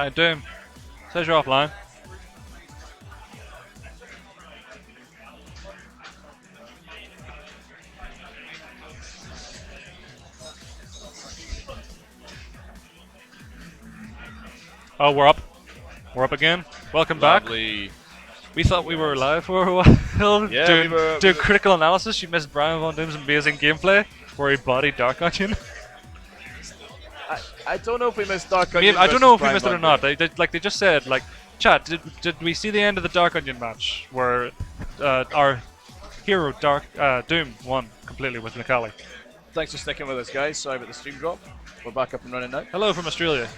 Alright, Doom. Says you're offline. Oh, we're up. We're up again. Welcome Lovely. back. We thought we were live for a while. Yeah, doing critical analysis. You missed Brian Von Doom's amazing gameplay where he bodied Dark Onion. I don't know if we missed Dark Onion. I don't know if we Brian missed it or Von not. Doom. They just said, like, chat, did we see the end of the Dark Onion match where our hero Doom won completely with Nikali? Thanks for sticking with us, guys. Sorry about the stream drop. We're back up and running now. Hello from Australia.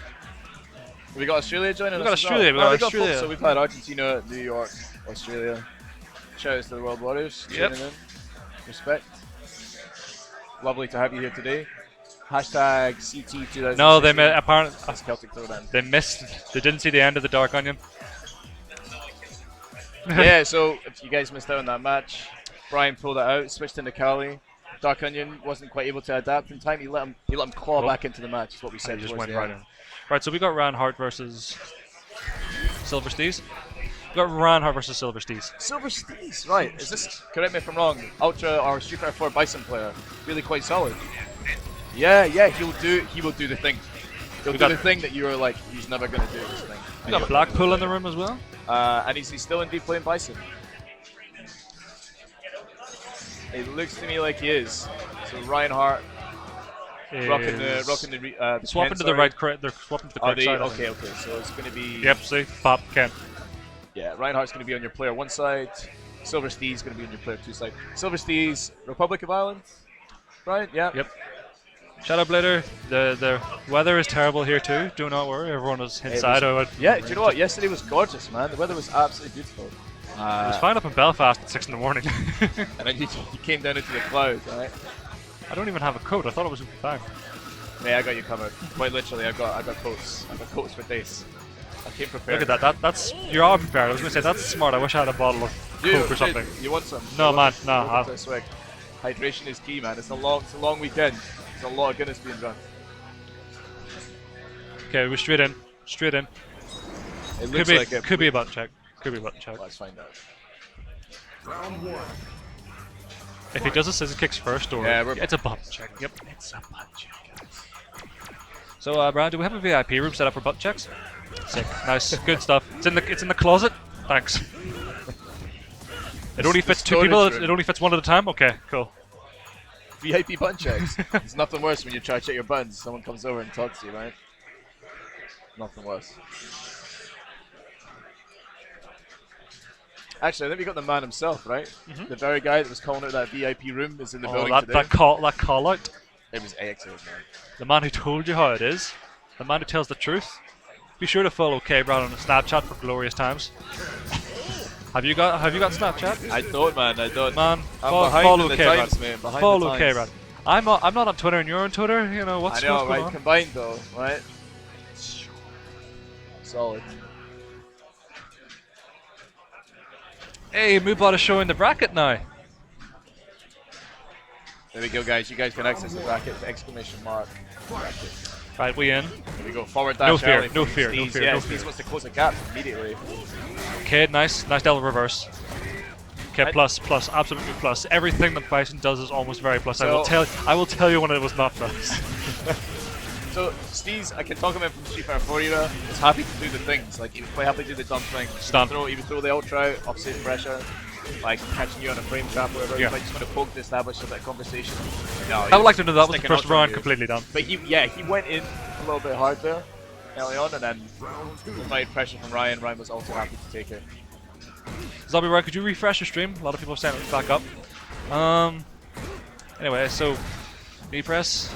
We got Australia joining us. We got as well. Australia. We Oh, got Australia. So we've had Argentina, New York, Australia. Shout outs to the World Warriors. Yep. Tuning in. Respect. Lovely to have you here today. Hashtag CT2000. No, they apparently Celtic Throwdown. they missed. They didn't see the end of the Dark Onion. Yeah, so if you guys missed out on that match, Brian pulled it out, switched into Cali. Dark Onion wasn't quite able to adapt in time. He let him claw back into the match. Is what we said. He just towards went the right end. in. Right, so we got Reinhardt versus Silver Steez. We got Reinhardt versus Silver Steez. Silver Steez, right? Is this? Correct me if I'm wrong. Ultra or Street Fighter 4 Bison player, really quite solid. Yeah, he will do the thing. He'll do the thing that you were like, he's never gonna do this thing. We got Blackpool in the room as well. And he's still indeed playing Bison. It looks to me like he is. So Reinhardt rocking the swapping to the right. They're swapping to the correct side. Okay. So it's gonna be. Yep. See, pop Ken. Yeah, Reinhardt's gonna be on your player 1 side. Silver Steez gonna be on your player 2 side. Silver Steez, Republic of Ireland. Right? Yeah. Yep. Shadow Blader, the weather is terrible here too. Do not worry, everyone is inside. Yeah, do you know what? Yesterday was gorgeous, man. The weather was absolutely beautiful. It was fine up in Belfast at 6 in the morning. And then you came down into the clouds, right? I don't even have a coat. I thought it was going to be fine. Yeah, I got you covered. Quite literally, I got coats. I got coats for days. I came prepared. Look at that. That's you're all prepared. I was going to say that's smart. I wish I had a bottle of Coke or something. You want some? No, man. No. Hydration is key, man. It's a long weekend. There's a lot of Guinness being drunk. Okay, we're straight in. It looks like it. Could be a butt check. Let's find out. If he does a scissor kicks first, or it's a butt check. Yep, it's a butt check, guys. So, Brian, do we have a VIP room set up for butt checks? Sick, nice, good stuff. It's in the closet. Thanks. It only fits 2 people. It only fits 1 at a time. Okay, cool. VIP butt checks. There's nothing worse when you try to check your buttons. Someone comes over and talks to you, right? Nothing worse. Actually, I think we got the man himself, right? The very guy that was calling out that VIP room is in the building today. That call out. It was excellent, man. The man who told you how it is. The man who tells the truth. Be sure to follow K-Brad on Snapchat for glorious times. Have you got Snapchat? I don't, man. I don't. Man, follow K-Brad. Follow K-Brad. K-Brad. I'm not on Twitter and you're on Twitter. You know what's going right? on? Combined though, right? Solid. Hey, Moobot is showing the bracket now. There we go, guys. You guys can access the bracket. Exclamation mark. Bracket. Right, we in. There we go. Forward dash. No fear. early No from fear. Steez. No fear. Yeah, No Steez fear. wants to close the gap immediately. Okay, nice devil reverse. Okay, plus, absolutely plus. Everything that Bison does is almost very plus. I will tell you when it was not plus. So Steez, I can talk about him from Street Fighter 4 era. He's happy to do the things. Like he was quite happy to do the dumb thing. Stun. He would throw the ultra out, offset pressure, like catching you on a frame trap, whatever. Yeah. Like just want to poke to establish a bit of conversation. No, I would like to know that was the first round completely done. But he went in a little bit hard there early on, and then applied pressure from Ryan. Ryan was also happy to take it. Zombie Ryan, could you refresh your stream? A lot of people are saying it's back up. Anyway, so knee press.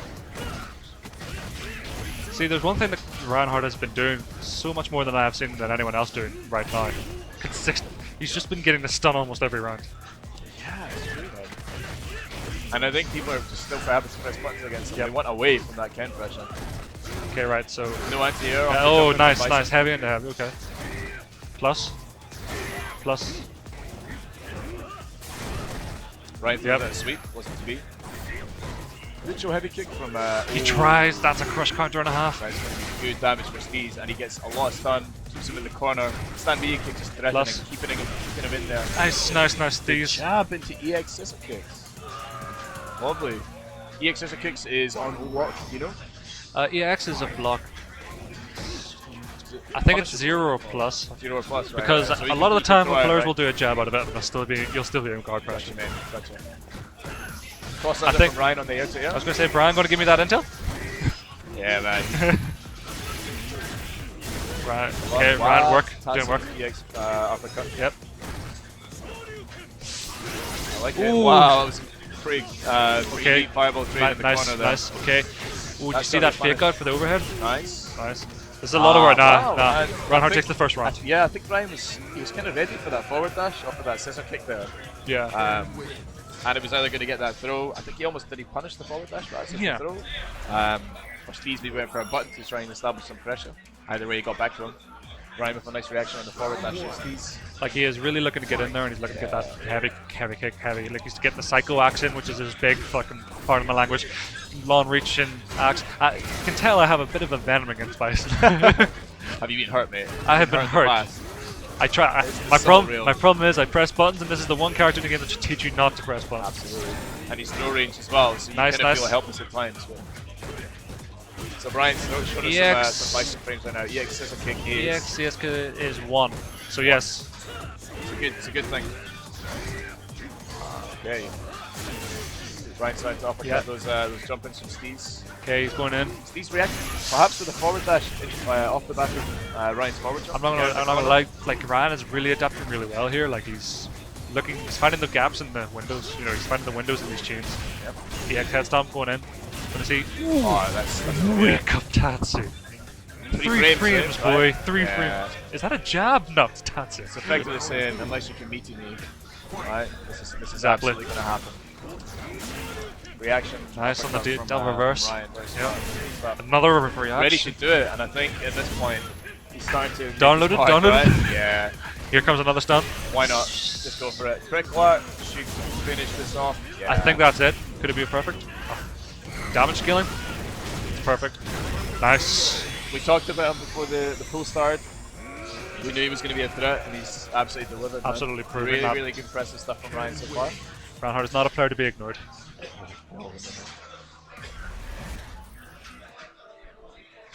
See, there's one thing that Reinhardt has been doing so much more than I have seen than anyone else doing right now. Consistent. He's just been getting the stun almost every round. Yeah, it's true, man. And I think people are just still happy to press buttons against him. Yep. They want away from that Ken pressure. Okay, right, so... No anti-air. oh, nice. Heavy into heavy, okay. Plus. Right, that sweep wasn't to be. Did show heavy kick from. He tries. That's a crush counter and a half. Nice. good damage for Steez, and he gets a lot of stun, keeps him in the corner. Stand B kick just threatening, keeping him in there. Nice, Steez. Jab into EX scissor kicks. Lovely. EX scissor kicks is on what, you know? EX is a block. I think it's 0 or plus. 0 or plus, right? Because right. So a lot of the time, players right? will do a jab out of it, and you'll still be in guard pressure. Gotcha. Cross under from Ryan on the air to air. I was going to say, Brian, going to give me that intel? Yeah, man. Right. Okay, Ryan, work. Doing work. EX uppercut. Yep. I like it. Wow, that was pretty okay. fireball trade in the corner there. Nice. Okay. Ooh, did you see that fake out for the overhead? Nice. This is a lot of work. Nah. Reinhardt takes the first round. Yeah, I think Ryan was kind of ready for that forward dash off of that scissor kick there. Yeah. And it was either going to get that throw. I think he punished the forward dash for that scissor throw. Or Steez maybe went for a button to try and establish some pressure. Either way, he got back to him. Ryan with a nice reaction on the forward dash. Steez. Like he is really looking to get in there, and he's looking to get that heavy kick. Like he's getting the psycho action, which is his big fucking part of my language. Long reaching axe. I can tell I have a bit of a venom against Bison. Have you been hurt, mate? I have been hurt. I try. My problem is I press buttons, and this is the one character in the game that should teach you not to press buttons. Absolutely. And he's throw range as well, so you kind of feel helpless at times. So Brian's showing us some Bison frames right now. EX scissor kick is... EX is 1. So yes. It's a good thing. Okay. Brian's trying to uppercut those jump-ins from Steez. Okay, he's going in. Steez reacting, perhaps with a forward dash off the back of Ryan's forward jump. I'm not gonna like Ryan is really adapting really well here. Like he's finding the gaps in the windows. You know, he's finding the windows in these chains. Yep. EX head stomp going in. Gonna see. Oh, that's wake up, Tatsu. 3 frames, boy. 3 frames. Is that a jab? No, it's Tatsu. It's effectively saying, unless you can meet me, right? This is absolutely gonna happen. Reaction. Nice on the double reverse. Yep. Another reaction. Ready to do it, and I think at this point he's starting to download it. Right? Yeah. Here comes another stun. Why not? Just go for it. Quick lock. Shoot. Finish this off. Yeah. I think that's it. Could it be perfect? Damage scaling. Perfect. Nice. We talked about him before the pull started. We knew he was going to be a threat, and he's absolutely delivered. Absolutely proving really, that. Really good impressive stuff from Ryan so far. Reinhardt is not a player to be ignored.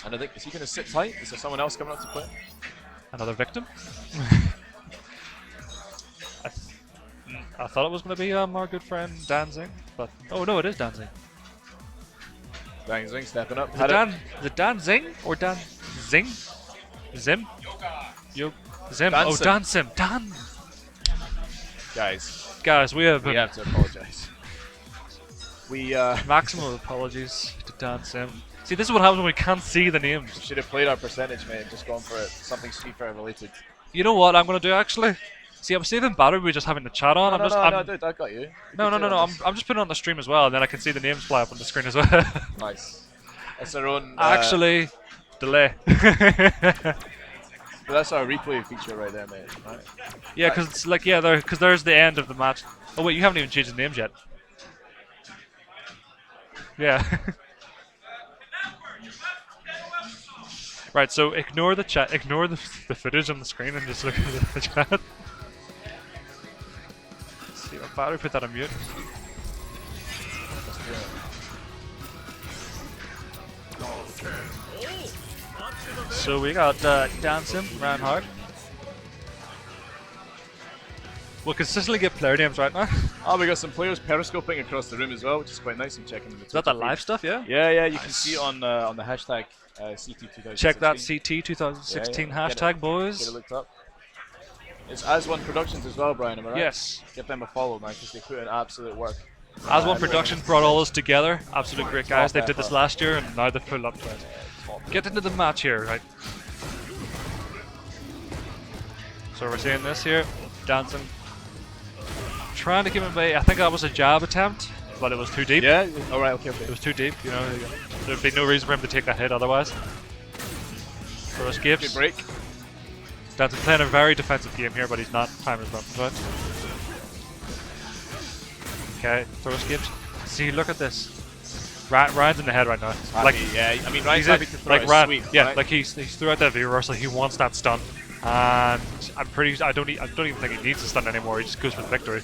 And I think, is he going to sit tight? Is there someone else coming up to play? Another victim? I thought it was going to be our good friend Danzing, but oh no, it is Danzing. Danzing stepping up. Is it Danzing or Dan Zing? Zim? Zim. Dan oh, Sim. Dan Sim. Dan. Guys, we have to apologize. Maximum apologies to Dan Sim. See, this is what happens when we can't see the names. We should have played our percentage, mate. Just gone for it. Something Street Fighter related. You know what I'm going to do, actually? See, I'm saving battery. We're just having the chat on. No, dude, I got you. No. I'm just putting it on the stream as well, and then I can see the names fly up on the screen as well. Nice. It's our own. Actually, delay. But that's our replay feature right there, mate. Right. Yeah, because there's the end of the match. Oh wait, you haven't even changed the names yet. Yeah. Right, so ignore the chat, ignore the footage on the screen and just look at the chat. Let's see, our battery, put that on mute. So we got Dancing, Reinhardt. We'll consistently get player names right now. Oh, we got some players periscoping across the room as well, which is quite nice. I'm checking the Is that the live stuff, yeah? Yeah, you can see it on the hashtag CT2016. Check that CT2016 hashtag, boys. Get it looked up. It's As1 Productions as well, Brian, am I right? Yes. Give them a follow, man, because they put in absolute work. As1 Productions brought all this together. Absolute great guys. They did this last year, and now they've pulled up to it. Get into the match here, right? So we're seeing this here. Dancing. Trying to give him a, I think that was a jab attempt, but it was too deep. Yeah? Alright, okay. It was too deep, you know. There'd be no reason for him to take that hit otherwise. Throw escapes. Good break. Dancing playing a very defensive game here, but he's not timing his weapons right. Okay, throw escapes. See, look at this. Ryan's in the head right now. Like, yeah, I mean, Ryan's happy to throw like a Ryan, sweep, yeah, right? like he's threw out that reversal. He wants that stun, and I don't even think he needs to stun anymore. He just goes for the victory.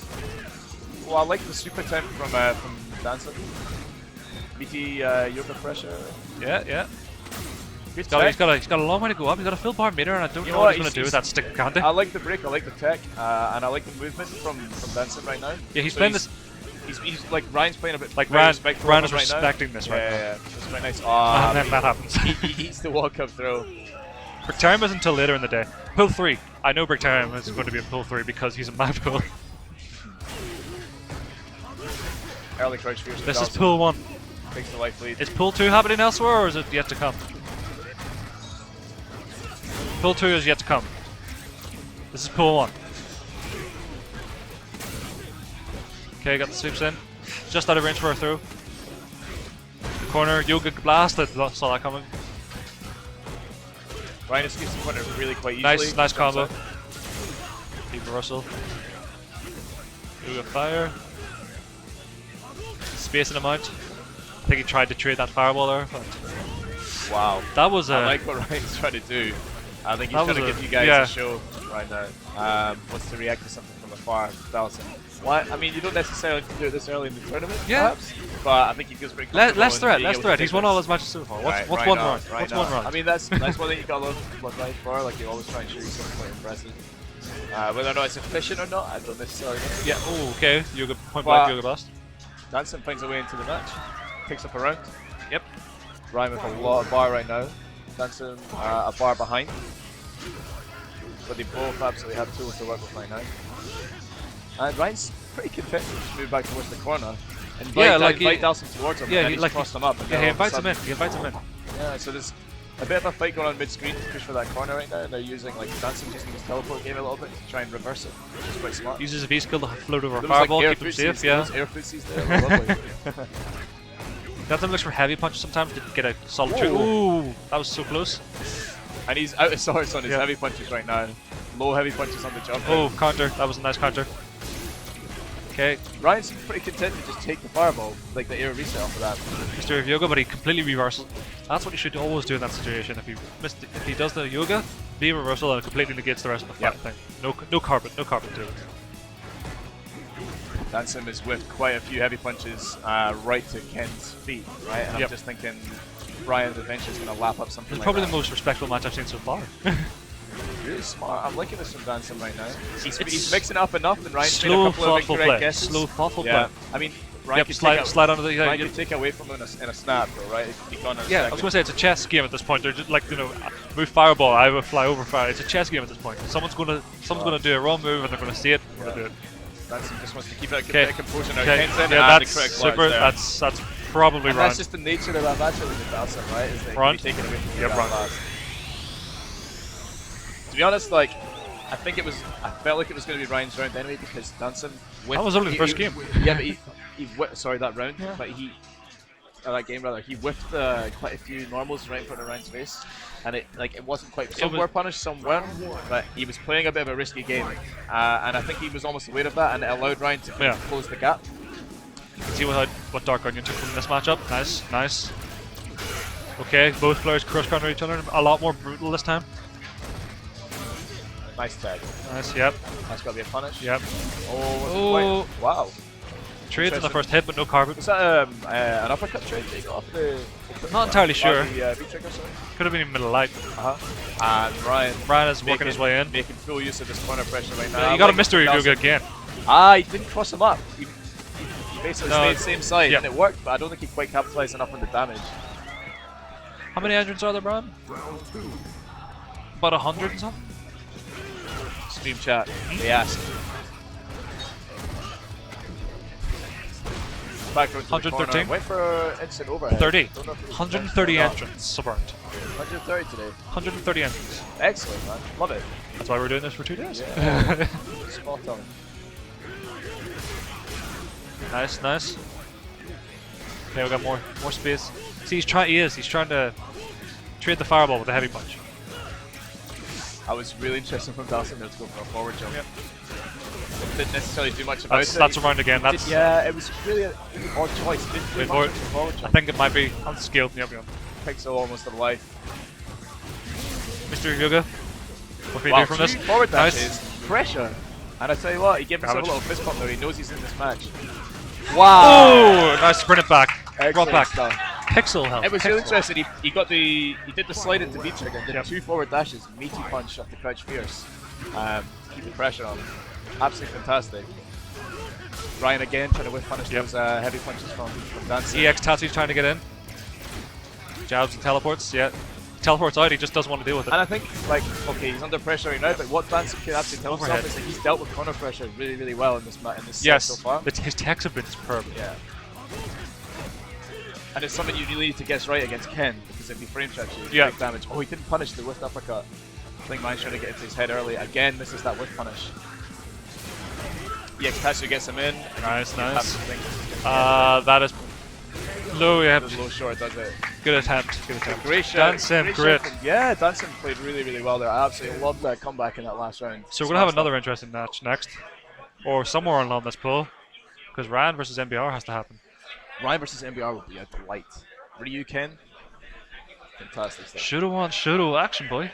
Well, I like the super attempt from Danson. BT yoga pressure. Yeah, yeah. Good He's tech. got a long way to go up. He's got a full bar meter, and I don't You know know what what, he's going to do with that stick candy. I like the break, I like the tech, and I like the movement from Danson right now. Yeah, he's So playing this. He's like Ryan's playing a bit Like very Ryan respectful is of him right now. respecting this right now. Yeah, it's quite nice. And then that happens. he eats the walk up throw. Brick time is until later in the day. Pull 3. I know Brick time is going to be in pull 3 because he's in my pool. Early crouch fears. This is pull 1. Takes the life lead. Is pull 2 happening elsewhere, or is it yet to come? Pull 2 is yet to come. This is pull 1. Okay, got the sweeps in. Just out of range for a throw. The corner, Yoga Blast, I saw that coming. Ryan escapes the corner really quite easily. Nice combo. Deep reversal. Yoga Fire. Spacing him out. I think he tried to trade that fireball there, but Wow. that was I like what Ryan's trying to do. I think he's That trying to was give you guys yeah. a show right now. Wants to react to something from afar. Dalton. What? I mean, you don't necessarily have to do it this early in the tournament, Yeah. perhaps, but I think he feels pretty comfortable. Let's in threat. being Let's able to threat. take He's won this. all his matches so far. What's Right one on, round? right What's on. one round? I mean, that's one thing you got to love what Ryan for. Like, you always try and show you something quite impressive. Whether or not it's efficient or not, I don't necessarily know. Yeah. Oh, okay. Yoga point But- blank. Yoga Blast. Danson finds a way into the match. Picks up a round. Yep. Ryan with a lot of bar right now. Danson a bar behind. But they both absolutely have tools to work with right now. And Ryan's pretty content to just move back towards the corner. Invite Dalson towards him, yeah, and he- he's like crossed him up. And Yeah, then he all of a invites him in. sudden- He invites him in. Yeah, so there's a bit of a fight going on mid-screen to push for that corner right now, and they're using, like, Danson using his teleport game a little bit to try and reverse it, which is quite smart. Uses a V skill to float over a Those, fireball, air keep him footsies, safe. Yeah. those air footsies there are lovely. Danson looks for heavy punches sometimes to get a solid Ooh. trick. Ooh, that was so close. And he's out of sorts on his Yeah. heavy punches right now. Low heavy punches on the jump. Oh, counter. That was a nice counter. Okay, Ryan seems pretty content to just take the fireball, like the air reset off of that. Mr. Yoga, but he completely reversal. That's what you should always do in that situation. If he does the yoga, be reversal and it completely negates the rest of the Yep. thing. No carpet to it. Danson is with quite a few heavy punches right to Ken's feet, right? And Yep. I'm just thinking Ryan's eventually is going to lap up something It's like probably that. the most respectful match I've seen so far. Really smart. I'm liking this from Danson right now. It's He's mixing up enough, and Ryan's made a Slow, couple of thoughtful incorrect play. guesses. Slow, thoughtful Yeah, play. I mean, Ryan Yep, could slide onto the. Ryan could take away from him in a snap, though, right? It could be gone in a Yeah, I second. was going to say it's a chess game at this point. They're just like, move fireball, I will fly over fire. It's a chess game at this point. Someone's going to do a wrong move and they're going to see it. They're going to do it. Danson just wants to keep it a Okay. bit of composure now. Okay, Ken's in, yeah, and that's the correct super. blast there. That's probably And right. that's just the nature of that matchup with Danson, right? Is that it can Run. be taken away from you Yep, that run. fast. To be honest, like, I felt like it was going to be Ryan's round anyway because Danson. That was only the first game. Yeah, but sorry, that round. Yeah. But that game rather, he whiffed quite a few normals right in front of Ryan's face, and it wasn't quite. Some were punished, some weren't. But he was playing a bit of a risky game, and I think he was almost aware of that, and it allowed Ryan to Yeah. close the gap. See what Dark Onion took from this matchup. Nice. Okay, both players cross counter each other. A lot more brutal this time. Nice tag. Nice. Yep. That's got to be a punish. Yep. Oh, Oh. wow. Trades on the Interesting. first hit, but no carpet. Was that an uppercut trade they got off the Not entirely sure. The V-trigger, sorry. Could have been in middle light. And Ryan is working his way in. making full use of his corner pressure right now. Yeah, you got a mystery yoga again. He didn't cross him up. He basically stayed same side, Yep. and it worked, but I don't think he quite capitalized enough on the damage. How many entrants are there, Brian? About 100 and something? Stream chat, they asked. Back row to the 113? corner. Went for instant overhead. 30. Don't know if it was 130 intentional or not. entrants suburnt. 130 today. 130 entrants. Excellent, man. Love it. That's why we're doing this for 2 days. Yeah. Spot on. Nice. Okay, we got more space. See, he's trying to trade the fireball with the heavy punch. I was really interested from Dawson there to go for a forward jump. Yep. didn't necessarily do much about it. That's around again. That's Yeah, it was really an odd choice. Didn't do Wait much for of a forward I jump. think it might be unskilled. Yep, yep. Pixel almost alive. Mr. Yoga, what can you Wow, do from this? two forward Nice. dashes, pressure. And I tell you what, he gave himself a Damage. little fist pump there. He knows he's in this match. Oh, nice sprint it back. Brought Excellent back. stuff. Pixel health. It was Pixel. really interesting. He did the slide into V trigger, did Yep. 2 forward dashes, meaty punch off the crouch fierce. Keep the pressure on. Absolutely fantastic. Ryan again trying to whiff punish Yep. those heavy punches from Dancing. EX Tatsu's trying to get in. Jabs and teleports. Yeah, teleports out. He just doesn't want to deal with it. And I think, like, okay, he's under pressure right now, but what Dancing can absolutely tell himself Overhead. is that he's dealt with corner pressure really, really well in this set Yes, so far. his techs have been superb. Yeah. And it's something you really need to guess right against Ken, because if he frame traps you, Yeah. big damage. Oh, he didn't punish the whiffed uppercut. I think Man's trying to get into his head early. Again, misses that whiff punish. EX Tatsu gets him in. Nice, You have nice. to think this is gonna That is low. Yeah, be it. Low short does it. good attempt. Good attempt. Great shot. Dancing, Great great. shot from- yeah, Dancing played really, really well there. I absolutely loved that comeback in that last round. So we're gonna have Smashed another interesting match next, or somewhere along this pool, because Ryan versus MBR has to happen. it. Ryan versus MBR would be a delight. Ryu Ken. Fantastic stuff. Shoulda won, shoulda action, boy.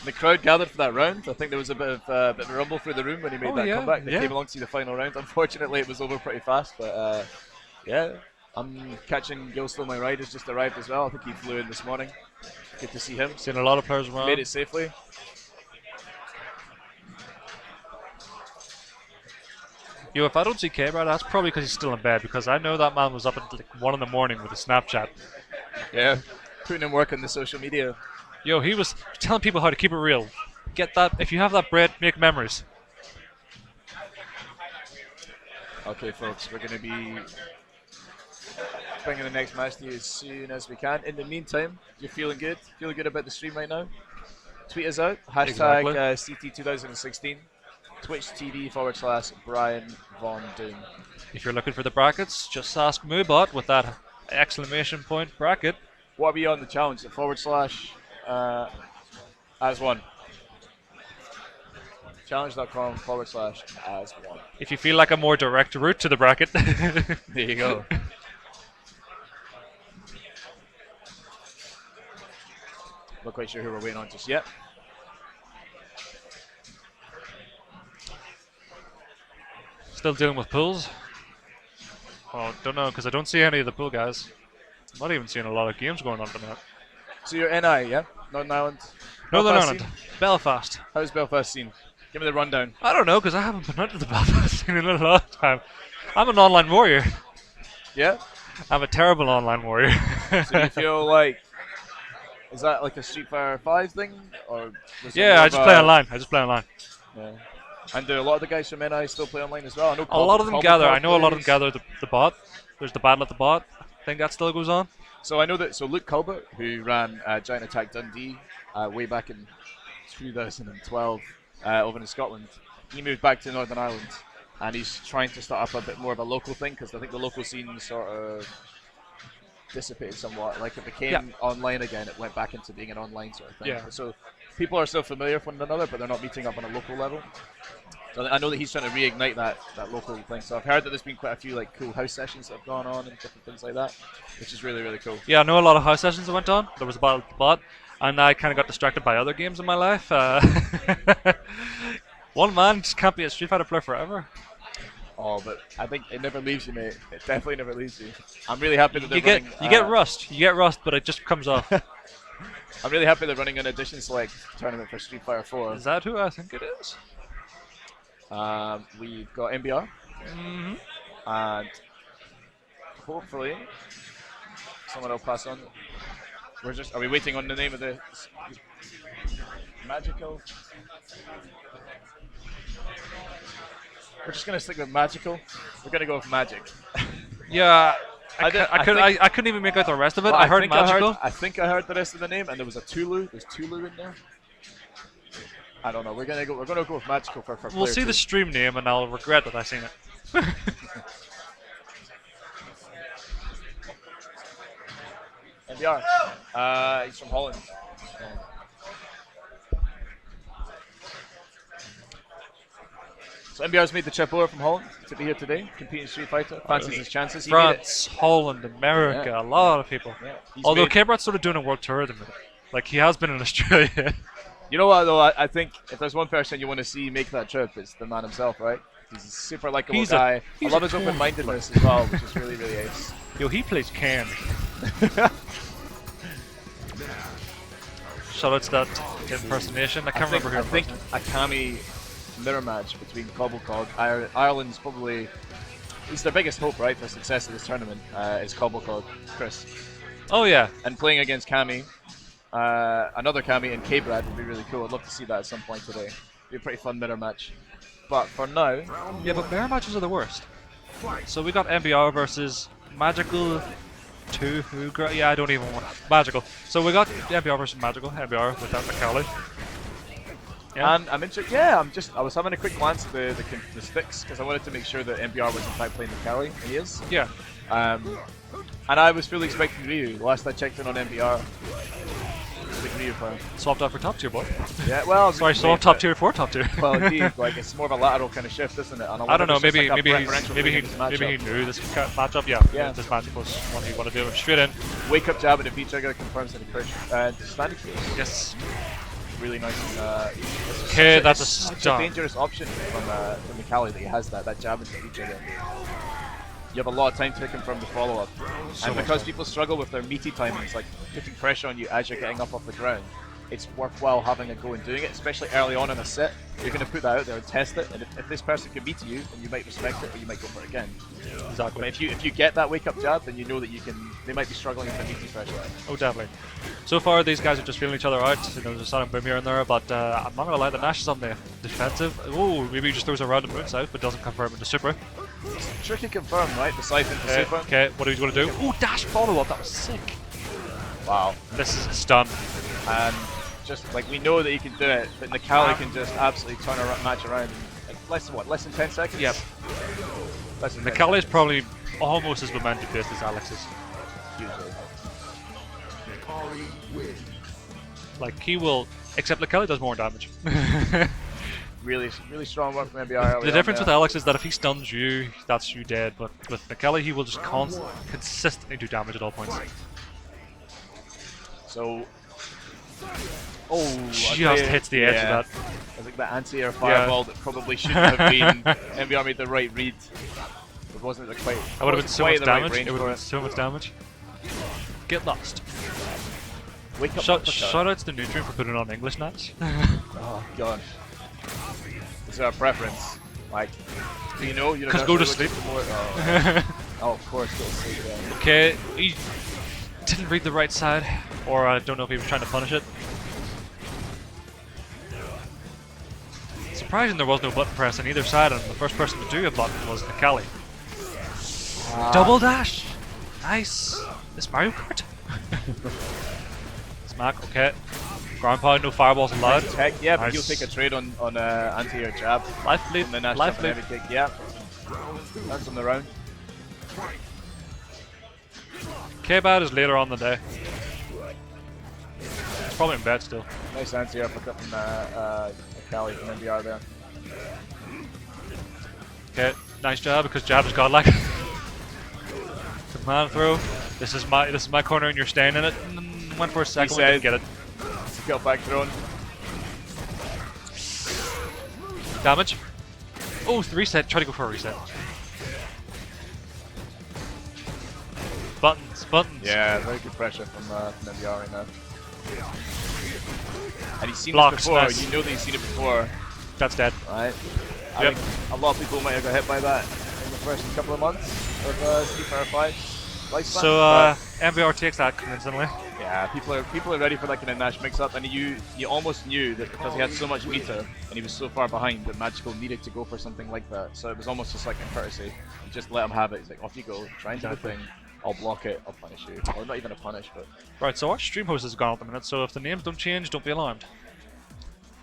The crowd gathered for that round. I think there was a bit of a rumble through the room when he made Oh, that yeah, comeback. They yeah. came along to see the final round. Unfortunately, it was over pretty fast, but yeah. I'm catching Gilstone, my ride, has just arrived as well. I think he flew in this morning. Good to see him. Seen a lot of players around. Made it safely. Yo, if I don't see K-Brad, that's probably because he's still in bed, because I know that man was up at like 1 in the morning with a Snapchat. Yeah, putting in work on the social media. Yo, he was telling people how to keep it real. Get that, if you have that bread, make memories. Okay, folks, we're going to be bringing the next match to you as soon as we can. In the meantime, you're feeling good? Feeling good about the stream right now? Tweet us out. Hashtag Exactly. CT2016. Twitch.tv/Brian Von Doom. If you're looking for the brackets, just ask Moobot with that exclamation point bracket. What are we on the challenge? The /as one. Challenge.com/as one. If you feel like a more direct route to the bracket. There you go. Not quite sure who we're waiting on just yet. Still dealing with pools. Oh, don't know, because I don't see any of the pool guys. I'm not even seeing a lot of games going on tonight. So you're NI, yeah? Northern Ireland? Northern Belfast Ireland, scene? Belfast. How's Belfast scene? Give me the rundown. I don't know, because I haven't been out to the Belfast scene in a long time. I'm an online warrior. Yeah? I'm a terrible online warrior. So you feel like... Is that like a Street Fighter 5 thing? Or was it Yeah, more I of just a- play online. I just play online. Yeah. And do a lot of the guys from NI still play online as well? I know A lot of them gather. I know a lot of them gather. gather the bot. There's the battle at the bot. I think that still goes on. So I know that. So Luke Culbert, who ran Giant Attack Dundee way back in 2012 over in Scotland, he moved back to Northern Ireland, and he's trying to start up a bit more of a local thing because I think the local scene sort of dissipated somewhat. Like it became online again, it went back into being an online sort of thing. Yeah. So people are still familiar with one another, but they're not meeting up on a local level. So I know that he's trying to reignite that local thing. So I've heard that there's been quite a few like cool house sessions that have gone on and different things like that, which is really, really cool. Yeah, I know a lot of house sessions that went on. There was a battle at the bot, and I kind of got distracted by other games in my life. One man just can't be a Street Fighter player forever. Oh, but I think it never leaves you, mate. It definitely never leaves you. I'm really happy that they're You get running, rust. You get rust, but it just comes off. I'm really happy they're running an Edition Select tournament for Street Fighter 4. Is that who I think it is? We've got MBR, Mm-hmm. and hopefully someone will pass on. Are we waiting on the name of the Magical? We're just gonna stick with Magical. We're gonna go with Magic. Yeah, I think- couldn't even make out the rest of it. Well, I heard think magical. I think I heard the rest of the name, and there was a Tulu. There's Tulu in there. I don't know. We're gonna go with Magical for We'll player see two. the stream name, and I'll regret that I seen it. MBR. He's from Holland. So MBR's made the trip over from Holland to be here today, competing in Street Fighter. Fancies his chances. He France, Holland, America, a lot of people. Yeah. Although K-Brat's sort of doing a world tour at the minute. Like, he has been in Australia. You know what, though? I think if there's one person you want to see make that trip, it's the man himself, right? He's a super likable guy. I love his open-mindedness as well, which is really, really ace. Yo, he plays Ken. Shout out to that impersonation. I can't remember who. I think a Kami mirror match between Cobblecog. Ireland's probably, it's their biggest hope, right, for success of this tournament, is Cobblecog, Chris. Oh, yeah. And playing against Kami, another Kami and K-Brad would be really cool. I'd love to see that at some point today. It'd be a pretty fun mirror match. But for now... Yeah, but mirror matches are the worst. So we got MBR versus Magical 2. Yeah, I don't even want Magical. So we got MBR versus Magical. MBR without McCallie. Yeah. And I'm interested. Yeah, I was having a quick glance at the sticks because I wanted to make sure that MBR was in fact playing McCallie. And he is. Yeah. And I was fully expecting Ryu. Last I checked in on MBR. Big Ryu player. Swapped out for top tier, boy. Yeah, well. Sorry, swapped top tier for top tier. Well, indeed, like it's more of a lateral kind of shift, isn't it? And I don't know. Maybe like maybe he knew this matchup. Yeah. This matchup was what he wanted to do. Straight in. Wake up jab and a V trigger confirms that he pushed. Standing case. Yes. Really nice. Okay, that's such a dangerous option from McCallie that he has that jab and the V trigger. You have a lot of time to confirm the follow-up. And because people struggle with their meaty timings, like putting pressure on you as you're getting up off the ground, it's worthwhile having a go and doing it, especially early on in a set. You're going to put that out there and test it, and if this person can beat you, then you might respect it, or you might go for it again. Exactly. But if you get that wake-up jab, then you know that they might be struggling with the meaty pressure. Oh, definitely. So far, these guys are just feeling each other out. You know, there's a Sonic Boom here and there, but I'm not going to lie, the Nash is on the defensive. Oh, maybe he just throws a random moves out, but doesn't confirm into super. Tricky confirm, right? The scythe into super. Okay, what are you going to do? Oh, dash follow-up, that was sick. Wow. This is a stun. And just like we know that he can do it, but McCallie can just absolutely turn a match around in less than 10 seconds? Yep. McCallie is probably almost as momentum-based as Alex is. Usually. Like, he will, except McCallie does more damage. Really strong work from MBR. The difference with Alex is that if he stuns you, that's you dead, but with McCallie, he will just consistently do damage at all points. So... just hits the edge of that. I think the anti-air fireball that probably shouldn't have been. MBR made the right read. It wasn't the quite. That would have been so much damage. It would have been it. so much damage. Get lost. Wake up. Shout out to the Nutrient for putting on English Nats. Oh gosh. Is there a preference? Like, do you know? Because go to sleep. Oh, of course, go to sleep. Yeah. Okay, he didn't read the right side, or I don't know if he was trying to punish it. Surprising there was no button press on either side, and the first person to do a button was McCallie. Double dash! Nice! This Mario Kart? Smack, okay. Ground pound, no fireballs allowed. Tech, yeah, nice. but you'll take a trade on anti-air jab. Life lead, life lead. Yeah. That's on the round. K-Bad is later on the day. He's probably in bed still. Nice anti-air pick up from McCallie from MBR there. Okay, nice jab because jab is godlike. Command throw. This is my corner and you're staying in it. Went for a second, didn't get it. Got back thrown. Damage. Oh, the reset. Try to go for a reset. Buttons. Yeah, very good pressure from MBR right now. And he's seen Blocks, this before. nice. You know that he's seen it before. That's dead. Right. I think a lot of people might have got hit by that in the first couple of months of Street Fighter 5 lifespan. So MBR takes that convincingly. Yeah, people are ready for that kind of Nash mix-up, and you almost knew that because he had so much meter and he was so far behind that Magical needed to go for something like that. So it was almost just like a courtesy. You just let him have it. He's like, off you go, try and do the thing. I'll block it. I'll punish you. Or not even a punish, but right. So our stream host has gone at the minute. So if the names don't change, don't be alarmed.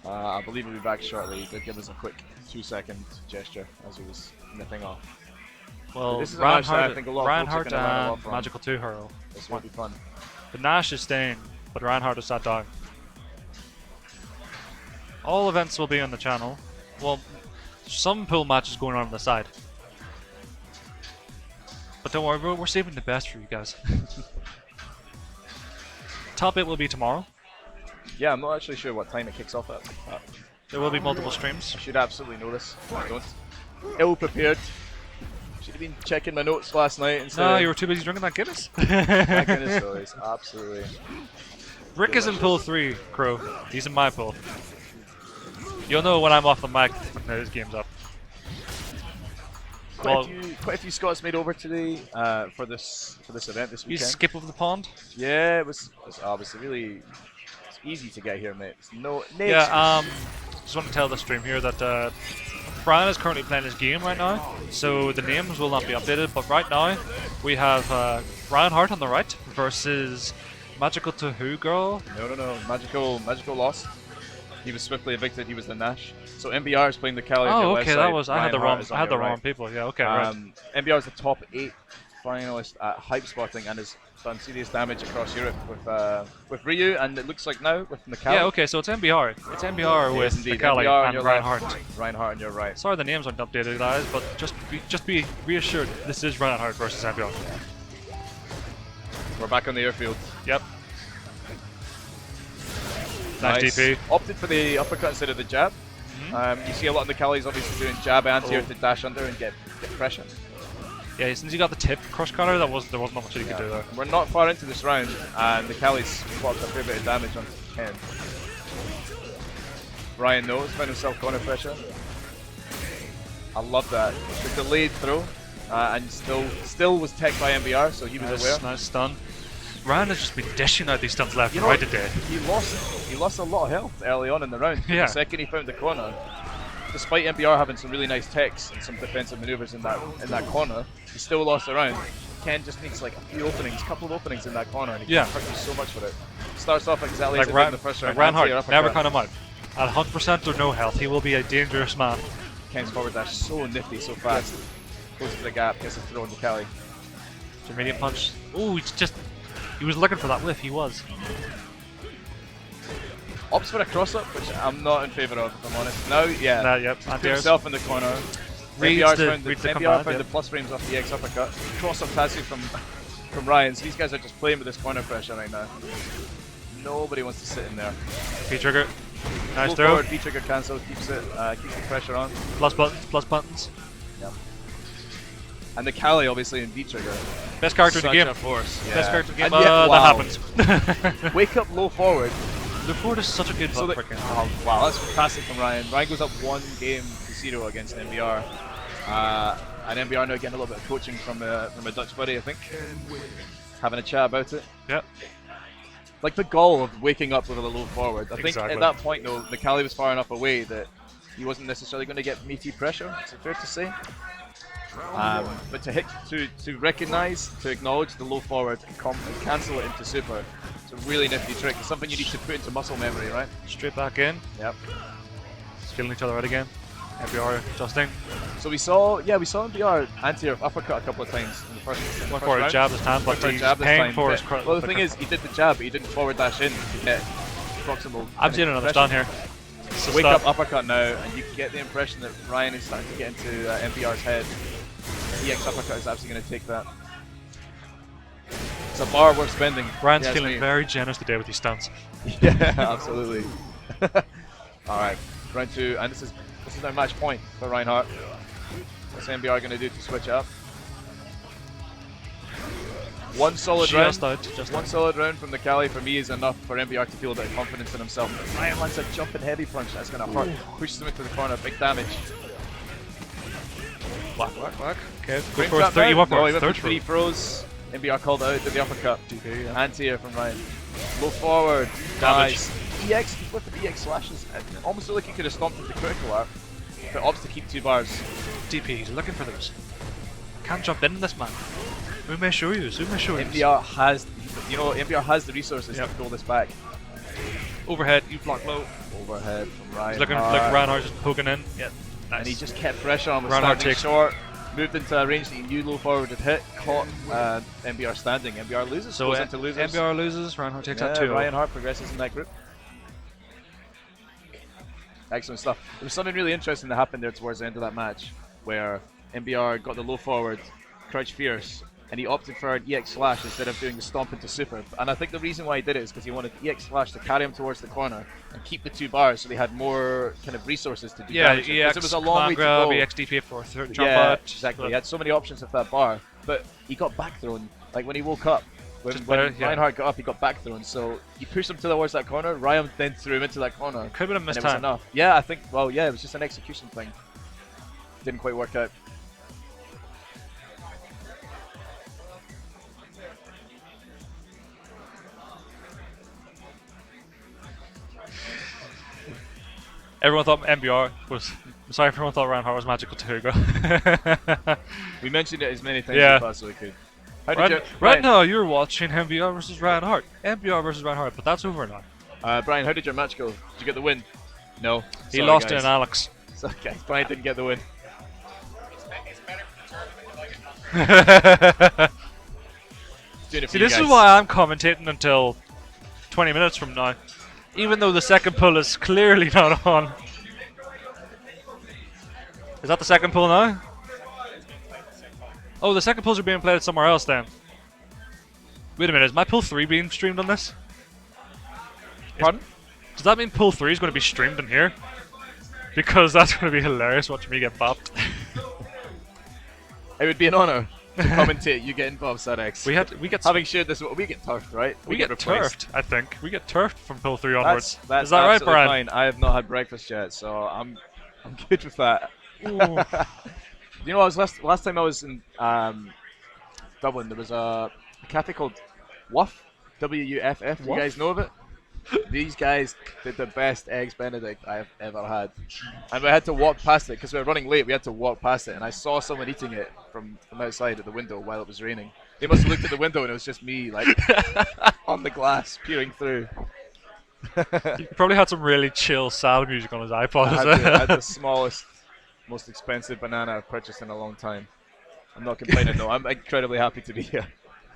I believe he'll be back shortly. He did give us a quick 2-second gesture as he was nipping off. Well, this is a match that I think a lot of Reinhardt folks are going to learn a lot and from. Magical 2 hurl. This will be fun. The Nash is staying, but Reinhardt is sat down. All events will be on the channel. Well, some pool matches going on the side. But don't worry, we're saving the best for you guys. Top 8 will be tomorrow. Yeah, I'm not actually sure what time it kicks off at. There will be multiple streams. I should absolutely know this. I don't. Ill prepared. Should have been checking my notes last night instead. No, you were too busy drinking that Guinness. My goodness, though, it's absolutely. Rick is in pool 3, Crow. He's in my pool. You'll know when I'm off the mic when his game's up. Quite a few Scots made over today for this event this You weekend. skip over the pond? Yeah, it was obviously really easy to get here, mate. No Yeah, just want to tell the stream here that Brian is currently playing his game right now, so the names will not be updated, but right now we have Ryan Hart on the right versus Magical to Who Girl. No. Magical lost. He was swiftly evicted. He was the Nash. So MBR is playing the Cali. Oh, okay, that was I had the wrong people. Yeah, okay, right. MBR is the top 8 finalist at hype spotting and has done serious damage across Europe with Ryu, and it looks like now with Mikali. Yeah, okay, so it's MBR. It's MBR with Mikali Mikali and Ryan left. Hart. Ryan Hart on your right. Sorry the names aren't updated, guys, but just be reassured, this is Ryan Hart versus MBR. We're back on the airfield. Yep. Nice DP. Opted for the uppercut instead of the jab. You see a lot of the Calis obviously doing jab anti-air to dash under and get pressure. Yeah, since you got the tip crush cutter, there wasn't much you could do there. We're not far into this round, and the Calis blocked a fair bit of damage on Ken. Ryan knows, found himself corner pressure. I love that. The delayed throw, and still was teched by MBR, so he was aware. Nice stun. Ryan has just been dishing out these stuns left and right today. He lost a lot of health early on in the round. Yeah. The second he found the corner, despite MBR having some really nice techs and some defensive maneuvers in that corner, he still lost the round. Ken just needs like a couple of openings in that corner, and he can hurt you so much for it. Starts off exactly as he did in the first round. Ryan Hart, never count him out. At 100% or no health, he will be a dangerous man. Ken's forward dash so nifty, so fast. Goes to the gap, gets a throw in the Cali. Intermediate punch. Oh, he was looking for that whiff, he was. Opts for a cross-up, which I'm not in favour of, if I'm honest. Now, yeah. Yep. Put himself in the corner. MBR found the plus frames off the X uppercut. Cross-up Tatsu from Ryan. So these guys are just playing with this corner pressure right now. Nobody wants to sit in there. V-trigger. Nice throw. Forward, V-trigger cancel, keeps the pressure on. Plus buttons. Yep. And the Cali obviously in V-trigger. Best character in the game. Such a force. Yeah. Best character in the game. That happens. Wake up low forward. The forward is such a good So button. oh, wow, that's fantastic from Ryan. Ryan goes up 1-0 against MBR. And MBR now getting a little bit of coaching from a Dutch buddy, I think. Having a chat about it. Yep. Like the goal of waking up with a low forward. I think Exactly. at that point though, Mikali was far enough away that he wasn't necessarily going to get meaty pressure. Is it fair to say? But to recognize, to acknowledge the low forward and cancel it into super. It's a really nifty trick. It's something you need to put into muscle memory, right? Straight back in. Yep. Killing each other out again. MBR adjusting. So we saw MBR anti-air uppercut a couple of times in the first Went for a round. jab this time, but he's jab this paying time, for his but- Well, the thing is, he did the jab, but he didn't forward dash in to get proximal. I'm seeing another stun here. So Wake stop. up uppercut now, and you get the impression that Ryan is starting to get into MBR's head. EX uppercut is absolutely going to take that. It's a bar worth spending. Ryan's Yes, feeling mate. very generous today with these stunts. Yeah, absolutely. All right, round 2, and this is our match point for Reinhardt. What's MBR going to do to switch it up? One solid round. One solid round from the Cali for me is enough for MBR to feel a bit of confidence in himself. Ryan lands a jumping heavy punch that's going to hurt. Pushes him into the corner, big damage. Whack. Okay, go Brings for his that 30. down. You went No, for he a went third for 3 throws. MBR called out to the uppercut. DP, yeah. Anti-air from Ryan. Low forward. Damage. Nice. EX, with the EX slashes. Almost looked like he could have stomped into critical art. But opts to keep 2 bars. DP, he's looking for those. Can't jump in this man. We may show you. MBR has, MBR has the resources to pull this back. Overhead, you block low. Overhead from Ryan. He's looking like Reinhardt just poking in. Yep. Nice. And he just kept pressure on, was Reinhardt starting takes short. Moved into a range that he knew low forward would hit. Caught MBR standing. MBR loses. So goes into losers. MBR loses, Reinhardt takes that 2. Ryan Hart progresses in that group. Excellent stuff. There was something really interesting that happened there towards the end of that match, where MBR got the low forward, crouch fierce, and he opted for an EX slash instead of doing the stomp into super. And I think the reason why he did it is because he wanted EX slash to carry him towards the corner and keep the 2 bars, so they had more kind of resources to do damage. EX, it was a long way to grab, go. EX DP for jump Yeah, out. exactly. He had so many options with that bar, but he got back thrown. Like when he woke up, when better, yeah. Reinhardt got up, he got back thrown. So he pushed him towards that corner. Ryan then threw him into that corner. Could have been a missed and it was time. enough. Yeah, I think. Well, yeah, it was just an execution thing. Didn't quite work out. Everyone thought MBR was. Sorry, everyone thought Reinhardt was magical too. We mentioned it as many times Yeah. as we possibly could. How did you, Right now, you're watching MBR versus Reinhardt. MBR versus Reinhardt, but that's over now. Brian, how did your match go? Did you get the win? No. He Sorry, lost guys. in Alex. So, guys, Brian didn't get the win. Doing it for See, you this guys. is why I'm commentating until 20 minutes from now. Even though the second pull is clearly not on. Is that the second pull now? Oh, the second pulls are being played somewhere else then. Wait a minute, is my pull 3 being streamed on this? Pardon? Does that mean pull 3 is going to be streamed in here? Because that's going to be hilarious watching me get bopped. It would be an honor to commentate you getting Bob Sadex. We get Having shared this, we get turfed, right? we get replaced. turfed, I think. We get turfed from pull 3 onwards. That's is that right, absolutely Brian? fine. I have not had breakfast yet, so I'm good with that. Ooh. You know, last time I was in Dublin, there was a cafe called WUFF, W-U-F-F. You WUFF? guys know of it? These guys did the best eggs Benedict I've ever had, and we had to walk past it because we were running late. We had to walk past it, and I saw someone eating it from outside at the window while it was raining. They must have looked at the window, and it was just me, like on the glass, peering through. He probably had some really chill sad music on his iPod. I had the smallest, most expensive banana I've purchased in a long time. I'm not complaining though. I'm incredibly happy to be here.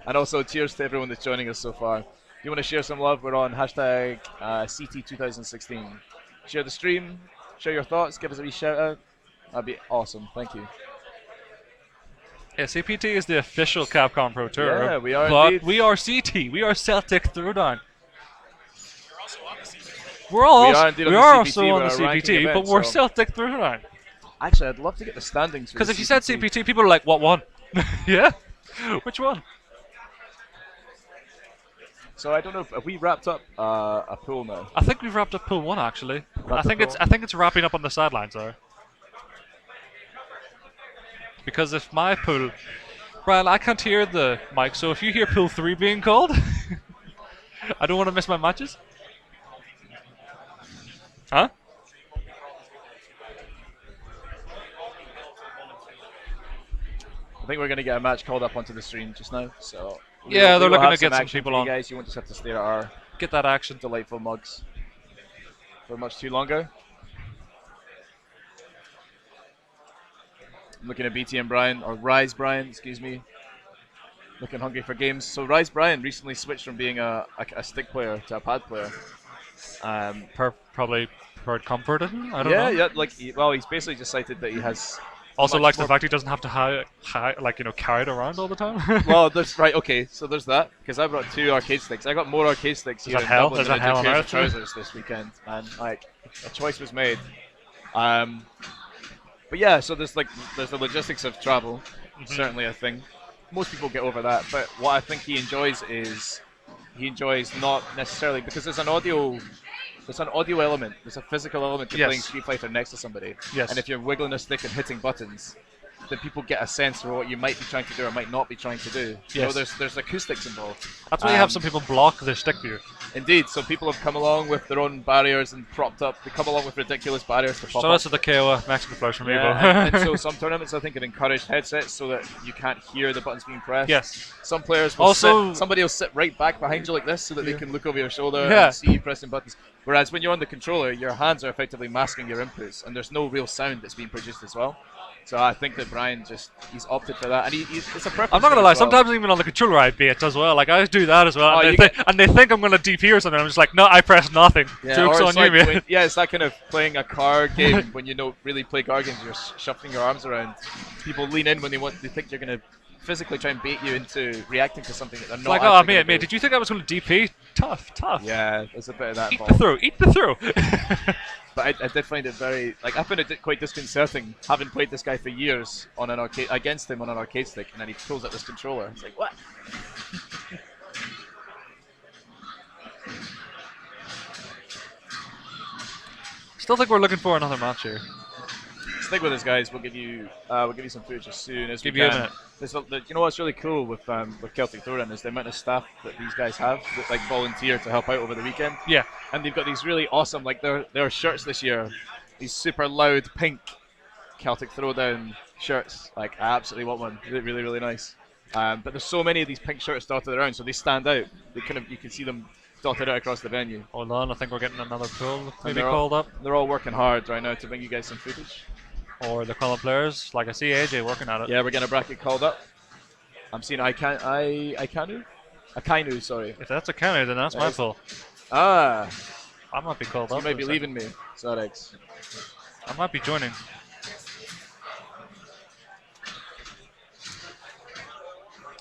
And also, cheers to everyone that's joining us so far. If you want to share some love, we're on hashtag CT2016. Share the stream, share your thoughts, give us a wee shout out. That'd be awesome. Thank you. Yeah, CPT is the official Capcom Pro Tour. Yeah, we are But indeed. we are CT. We are Celtic Throwdown. We're all We are indeed on we the are CPT, also on we're the a ranking CPT, but event, we're so- Celtic Throwdown. Actually, I'd love to get the standings. for Because the if you said CPT. CPT, people are like, what one? Yeah? Which one? So I don't know if we wrapped up a pool now. I think we've wrapped up pool 1 actually. Wrapped up I think it's wrapping up on the sidelines though. Because if my pool, Brian, I can't hear the mic, so if you hear pool 3 being called, I don't want to miss my matches. Huh? I think we're going to get a match called up onto the stream just now. So Yeah, they're we will looking have to get some action people for you on. guys. You won't just have to stare at our Get that action. delightful mugs for much too longer. I'm looking at BT and Brian, or Rise Brian, excuse me. Looking hungry for games. So Rise Brian recently switched from being a stick player to a pad player. Probably heard comfort in. I don't Yeah, know. yeah. Like, well, he's basically just cited that he has. Also much likes the more- fact he doesn't have to carry it around all the time. Well, there's right. Okay, so there's that because I brought 2 arcade sticks. I got more arcade sticks There's here a in hell- Dublin there's than a I hell did on pairs of earth. trousers this weekend, and like a choice was made. But yeah, so there's the logistics of travel, certainly a thing. Most people get over that, but what I think he enjoys is not necessarily because there's an audio element, there's a physical element to Yes. playing Street Fighter next to somebody. Yes. And if you're wiggling a stick and hitting buttons, then people get a sense for what you might be trying to do or might not be trying to do. You know, Yes. there's acoustics involved. That's why you have some people block the stick view. Indeed, so people have come along with their own barriers and propped up. They come along with ridiculous barriers to pop Shout out up. to the KOA Mexican Flash from Yeah, Evo. and so some tournaments I think have encouraged headsets so that you can't hear the buttons being pressed. Yes. Some players will Also- somebody will sit right back behind you like this so that they can look over your shoulder Yeah. and see you pressing buttons. Whereas when you're on the controller, your hands are effectively masking your inputs and there's no real sound that's being produced as well. So I think that Brian he's opted for that, and it's a preference. I'm not gonna thing lie. as well. Sometimes even on the controller I bait as well. Like I do that as well, Oh, and they think I'm gonna DP or something. I'm just like, no, I press nothing. Yeah, Joke's or on it's you, like man. it's that kind of playing a card game when you don't really play card games. You're shuffling your arms around. People lean in when they think you're gonna physically try and bait you into reacting to something that they're It's not. like, oh, mate, did you think I was gonna DP? Tough. Yeah, there's a bit of that Eat the involved. throw. Eat the throw. But I did find it I found it quite disconcerting having played this guy for years against him on an arcade stick, and then he pulls out this controller. It's like, what? Still think we're looking for another match here. Stick with us, guys. We'll give you some footage as soon as we Give you a can. minute. You know what's really cool with Celtic Throwdown is the amount of staff that these guys have that like volunteer to help out over the weekend. Yeah. And they've got these really awesome, like their shirts this year, these super loud pink Celtic Throwdown shirts. Like I absolutely want one. Really, really nice. But there's so many of these pink shirts dotted around, so they stand out. You can see them dotted out across the venue. Hold on, I think we're getting another pull maybe they're called up. They're all working hard right now to bring you guys some footage. Or they're calling players. Like I see AJ working at it. Yeah, we're getting a bracket called up. I'm seeing Akainu, sorry. If that's a counter, then that's my pull. Ah, I might be called so up. you might be leaving me, Zarex. I might be joining.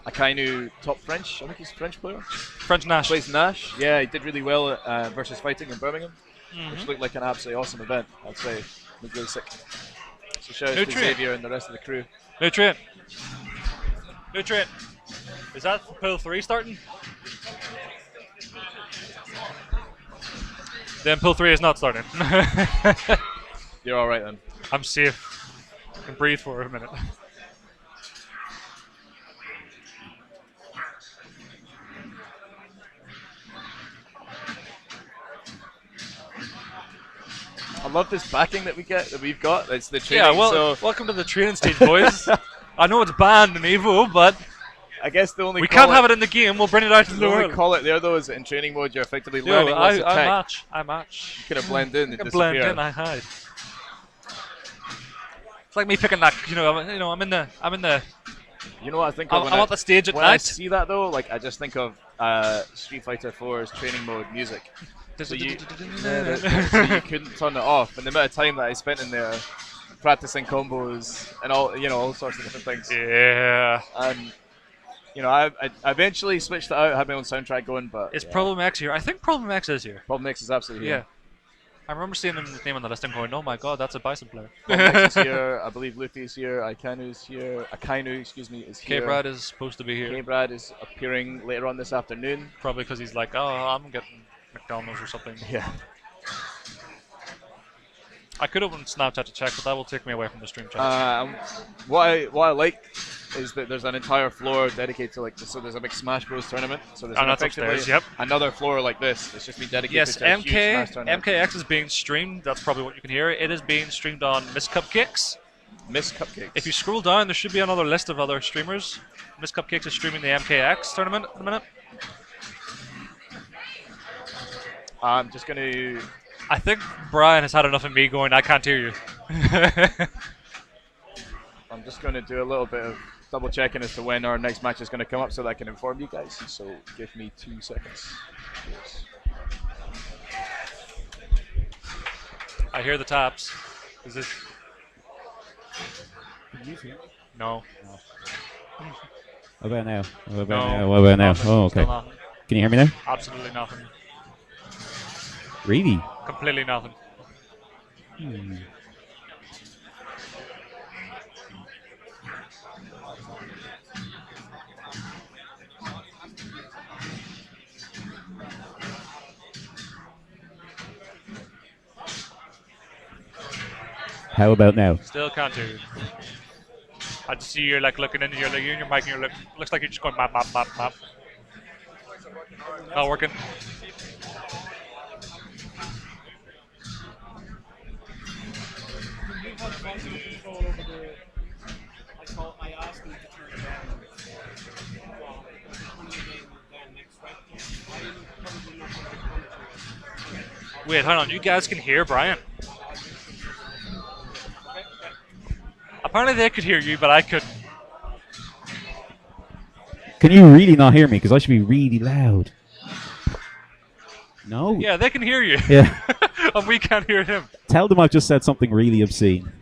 Akainu, top French. I think he's a French player. French Nash. Plays Nash. Yeah, he did really well versus fighting in Birmingham, which looked like an absolutely awesome event. I'd say looked really sick. So shout out to Xavier and the rest of the crew. Nutrient. Is that pull 3 starting? Then pull 3 is not starting. You're all right then. I'm safe. I can breathe for a minute. I love this backing that we've got. It's the training. Yeah, well, welcome to the training stage, boys. I know it's banned in Evo, but I guess the only we can't have it in the game. We'll bring it out to the only world. call it there though is in training mode. You're effectively learning what's I attack. match. You kind of blend in and I disappear. blend in. I hide. It's like me picking that. I'm in the. You know what I think I of want the stage at when I night. see that though, like I just think of Street Fighter 4's training mode music. So you couldn't turn it off, and the amount of time that I spent in there practicing combos and all sorts of different things. Yeah. And I eventually switched it out, had my own soundtrack going, but Is Problem X here? I think Problem X is here. Problem X is absolutely Yeah. here. I remember seeing his name on the list and going, oh my god, that's a Bison player. Problem X is here. I believe Luffy's here. Akainu's here. Akainu, is here. K-Brad is supposed to be here. K-Brad is appearing later on this afternoon. Probably because he's like, oh, I'm getting McDonald's or something. Yeah. I could open Snapchat to check, but that will take me away from the stream chat. What I like is that there's an entire floor dedicated to so there's a big Smash Bros tournament. So there's that's upstairs, yep. Another floor like this. It's just been dedicated Yes, to a huge Smash tournament. MKX is being streamed. That's probably what you can hear. It is being streamed on Miss Cupcakes. Miss Cupcakes. If you scroll down, there should be another list of other streamers. Miss Cupcakes is streaming the MKX tournament at the minute. I'm just gonna. I think Brian has had enough of me going, I can't hear you. I'm just gonna do a little bit of double checking as to when our next match is gonna come up so that I can inform you guys. So give me 2 seconds. Cheers. I hear the taps. Is this? No. What about now? What about No. now? What about now? Nothing. Oh, okay. Still nothing. Can you hear me now? Absolutely nothing. Really? Completely nothing. How about now? Still can't hear you. I just see you're looking into your mic and looks like you're just going map. Not working. Wait, hold on. You guys can hear Brian. Apparently they could hear you, but I couldn't. Can you really not hear me? Because I should be really loud. No. Yeah, they can hear you. Yeah. And we can't hear him. Tell them I've just said something really obscene.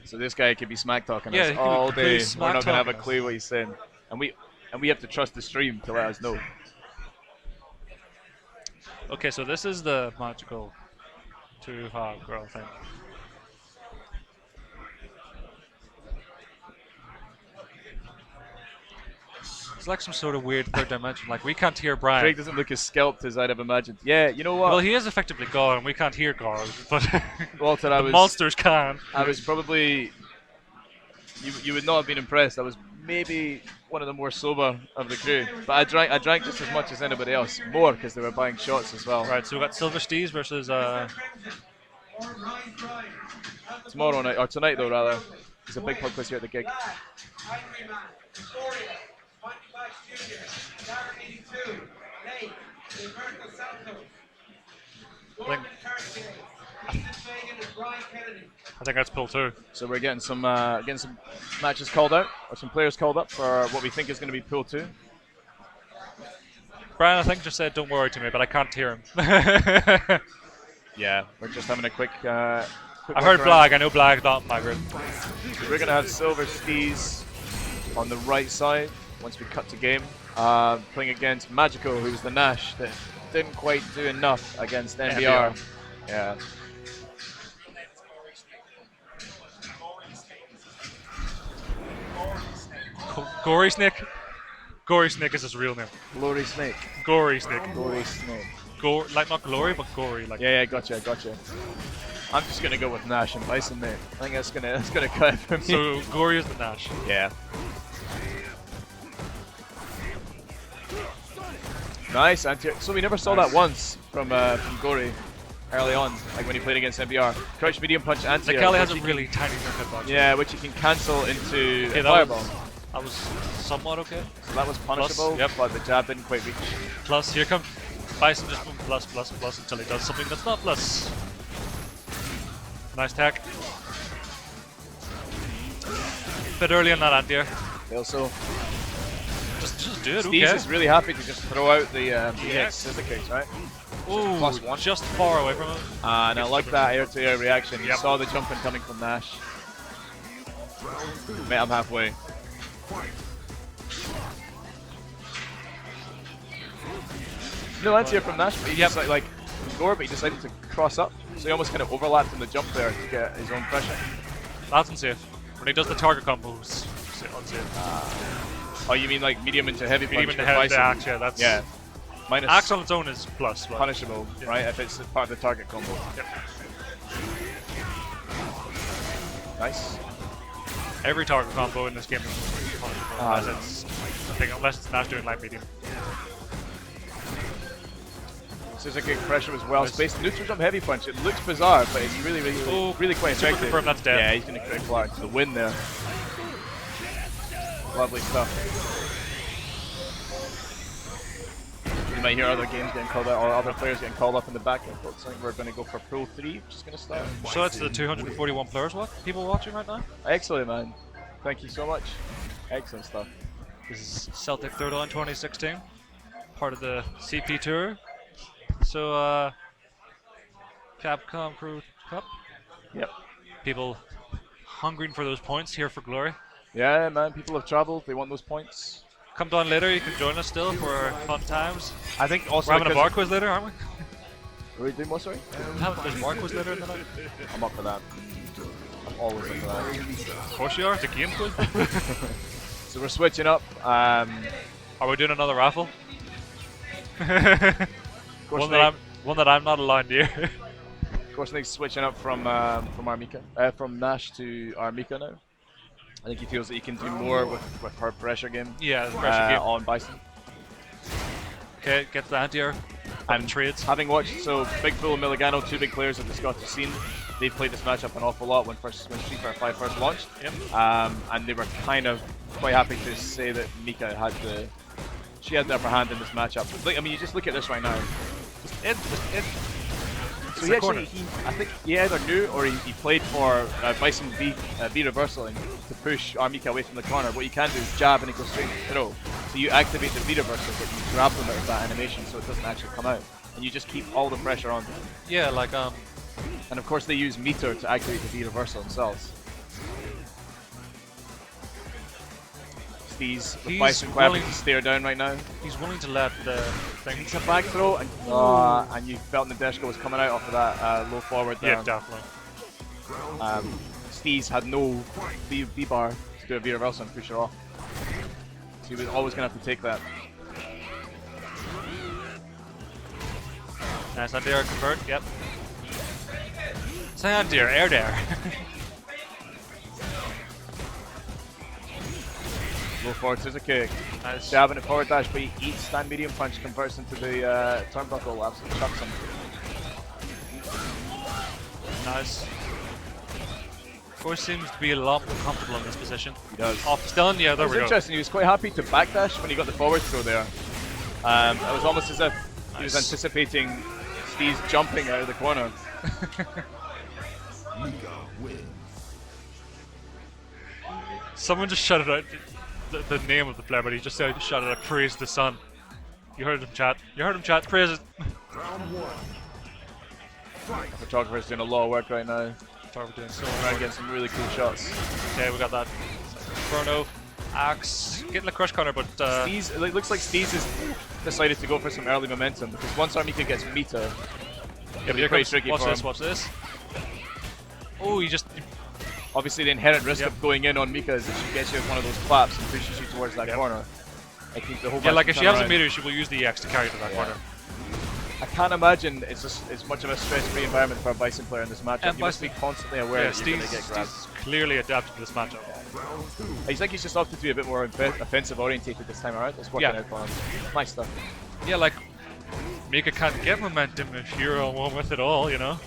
So this guy could be smack talking Yeah, he us could be all completely day. We're smack not gonna have a talking us. clue what he's saying, and we have to trust the stream to let us know. Okay, so this is the magical two-hog girl thing. It's like some sort of weird third dimension. Like, we can't hear Brian. Craig doesn't look as scalped as I'd have imagined. Yeah, you know what? Well, he is effectively God, and we can't hear God, but Walter, the monsters can. I was probably. You would not have been impressed. I was maybe one of the more sober of the crew, but I drank just as much as anybody else, more because they were buying shots as well. Right, so we've got Silver Steez versus Tomorrow night, or tonight though rather, there's a big pub quiz here at the gig. I think that's pull 2. So we're getting some matches called out, or some players called up for what we think is going to be pool 2. Brian, I think, just said don't worry to me, but I can't hear him. Yeah, we're just having a quick quick I walk heard around. Blag. I know Blag, not Magrid. We're going to have Silver Steez on the right side once we cut to game, playing against Magico, who's the Nash that didn't quite do enough against NBR. Yeah. Gory Snake? Gory Snake is his real name. Glory Snake. Gory Snake. Glory Snake. Like not glory, but gory. Like Yeah, gotcha. I'm just gonna go with Nash and Bison, mate. I think that's gonna cut it for me. So Gory is the Nash. Yeah. Nice anti. So we never saw that once from Gory early on, like when he played against NBR. Crouch medium punch anti. The Kelly has a really tiny hitbox. Yeah, which you can cancel into Okay, a that fireball. was somewhat okay. So that was punishable, yep. but the jab didn't quite reach. Plus, here comes Bison just boom, plus until he does something that's not plus. Nice tech. Bit early on that anti-air. Also, Just do it, Steez okay. is really happy to just throw out the Yes. scissor kicks, right? Ooh, +1. just far away from him. And I like that air-to-air reaction. You Yep. saw the jumping coming from Nash. Mate, I'm halfway. No anti-air from Nash, but he just like Gore, but he decided to cross up. So he almost kind of overlapped in the jump there to get his own pressure. That's unsafe. When he does the target combos, unsafe. Oh, you mean like medium into heavy punch Medium into with head, Bison? the axe, yeah, that's... Yeah. Minus Axe on its own is plus, but... punishable, Yeah. right? If it's part of the target combo. Yep. Nice. Every target combo in this game is punishable, unless it's Nash doing light medium. This is a good pressure as well. Space neutral jump heavy punch. It looks bizarre, but it's really quite Super effective. confirm, that's dead. Yeah, he's going to crit Clark to the win there. Lovely stuff. You might hear other games getting called out, or other players getting called up in the back. I think we're going to go for Pro 3, which is going to start. So that's the 241 players people watching right now? Excellent, man. Thank you so much. Excellent stuff. This is Celtic Throwdown 2016, part of the CP Tour. So, Capcom Crew Cup. Yep. People hungering for those points here for glory. Yeah, man. People have travelled. They want those points. Come down later. You can join us still for fun times. I think also We're having a because- bar quiz later, aren't we? Are we doing what, sorry? There's a bar quiz later in the night. I'm up for that. I'm always up for that. Of course you are. It's a game quiz. So we're switching up. Are we doing another raffle? one that I'm not allowed to hear. Of course, Nick's switching up from Armika, from Nash to Armika now. I think he feels that he can do more with her pressure game. Yeah, the pressure game. On Bison. Okay, get the anti-air. And trades. Having watched, so Big Bull and Milligano, two big players of the Scottish scene, they've played this matchup an awful lot when Street Fighter 5 first launched. Yep. And they were kind of quite happy to say that Mika had the upper hand in this matchap. Like, I mean, you just look at this right now. Just in. So he actually, I think he either knew or he played for Bison V reversaling to push Armika away from the corner. What you can do is jab and it goes straight to throw. So you activate the V reversal, but you grab them out of that animation so it doesn't actually come out. And you just keep all the pressure on them. Yeah, like And of course they use meter to activate the V reversal themselves. Steez with Bison grabbing to stare down right now. he's willing to let the thing. It's a back throw, and you felt Nadeshko was coming out off of that low forward there. Yeah, definitely. Steez had no V bar to do a V reversal and push her off. So he was always going to have to take that. Nice on dear convert, yep. Say on dear, air there. Low forward scissor kick. Nice. Jabbing it forward dash, but he eats stand medium punch, converts into the turnbuckle, absolutely chucks him. Nice. Of course, seems to be a lot more comfortable in this position. He does. Off stun, yeah, there It was we go. interesting, he was quite happy to backdash when he got the forward throw there. It was almost as if he was anticipating Steez jumping out of the corner. Someone just shouted out the name of the player, but he just shouted out praise the sun. You heard him chat. You heard him chat. Praise it. The photographer's doing a lot of work right now. Tarver doing so Trying to much. get some really cool shots. Okay, we got that. Chrono, Axe, getting the crush corner, but Steez, it looks like Steez has decided to go for some early momentum because once Armika gets meter, it'll be pretty tricky watch for this. him. Watch this. Oh, he just Obviously, the inherent risk of going in on Mika is that she gets you with one of those claps and pushes you towards that corner. I think the whole yeah, like if she has a around. meter, she will use the EX to carry to that corner. I can't imagine it's much of a stress-free environment for a Bison player in this matchup. And You must be constantly aware that you're going to get grabbed. Steez clearly adapted to this matchup. He's like he's just opted to be a bit more offensive orientated this time around. It's working out for him. Nice stuff. Yeah, like Mika can't get momentum if you're on one with it all, you know.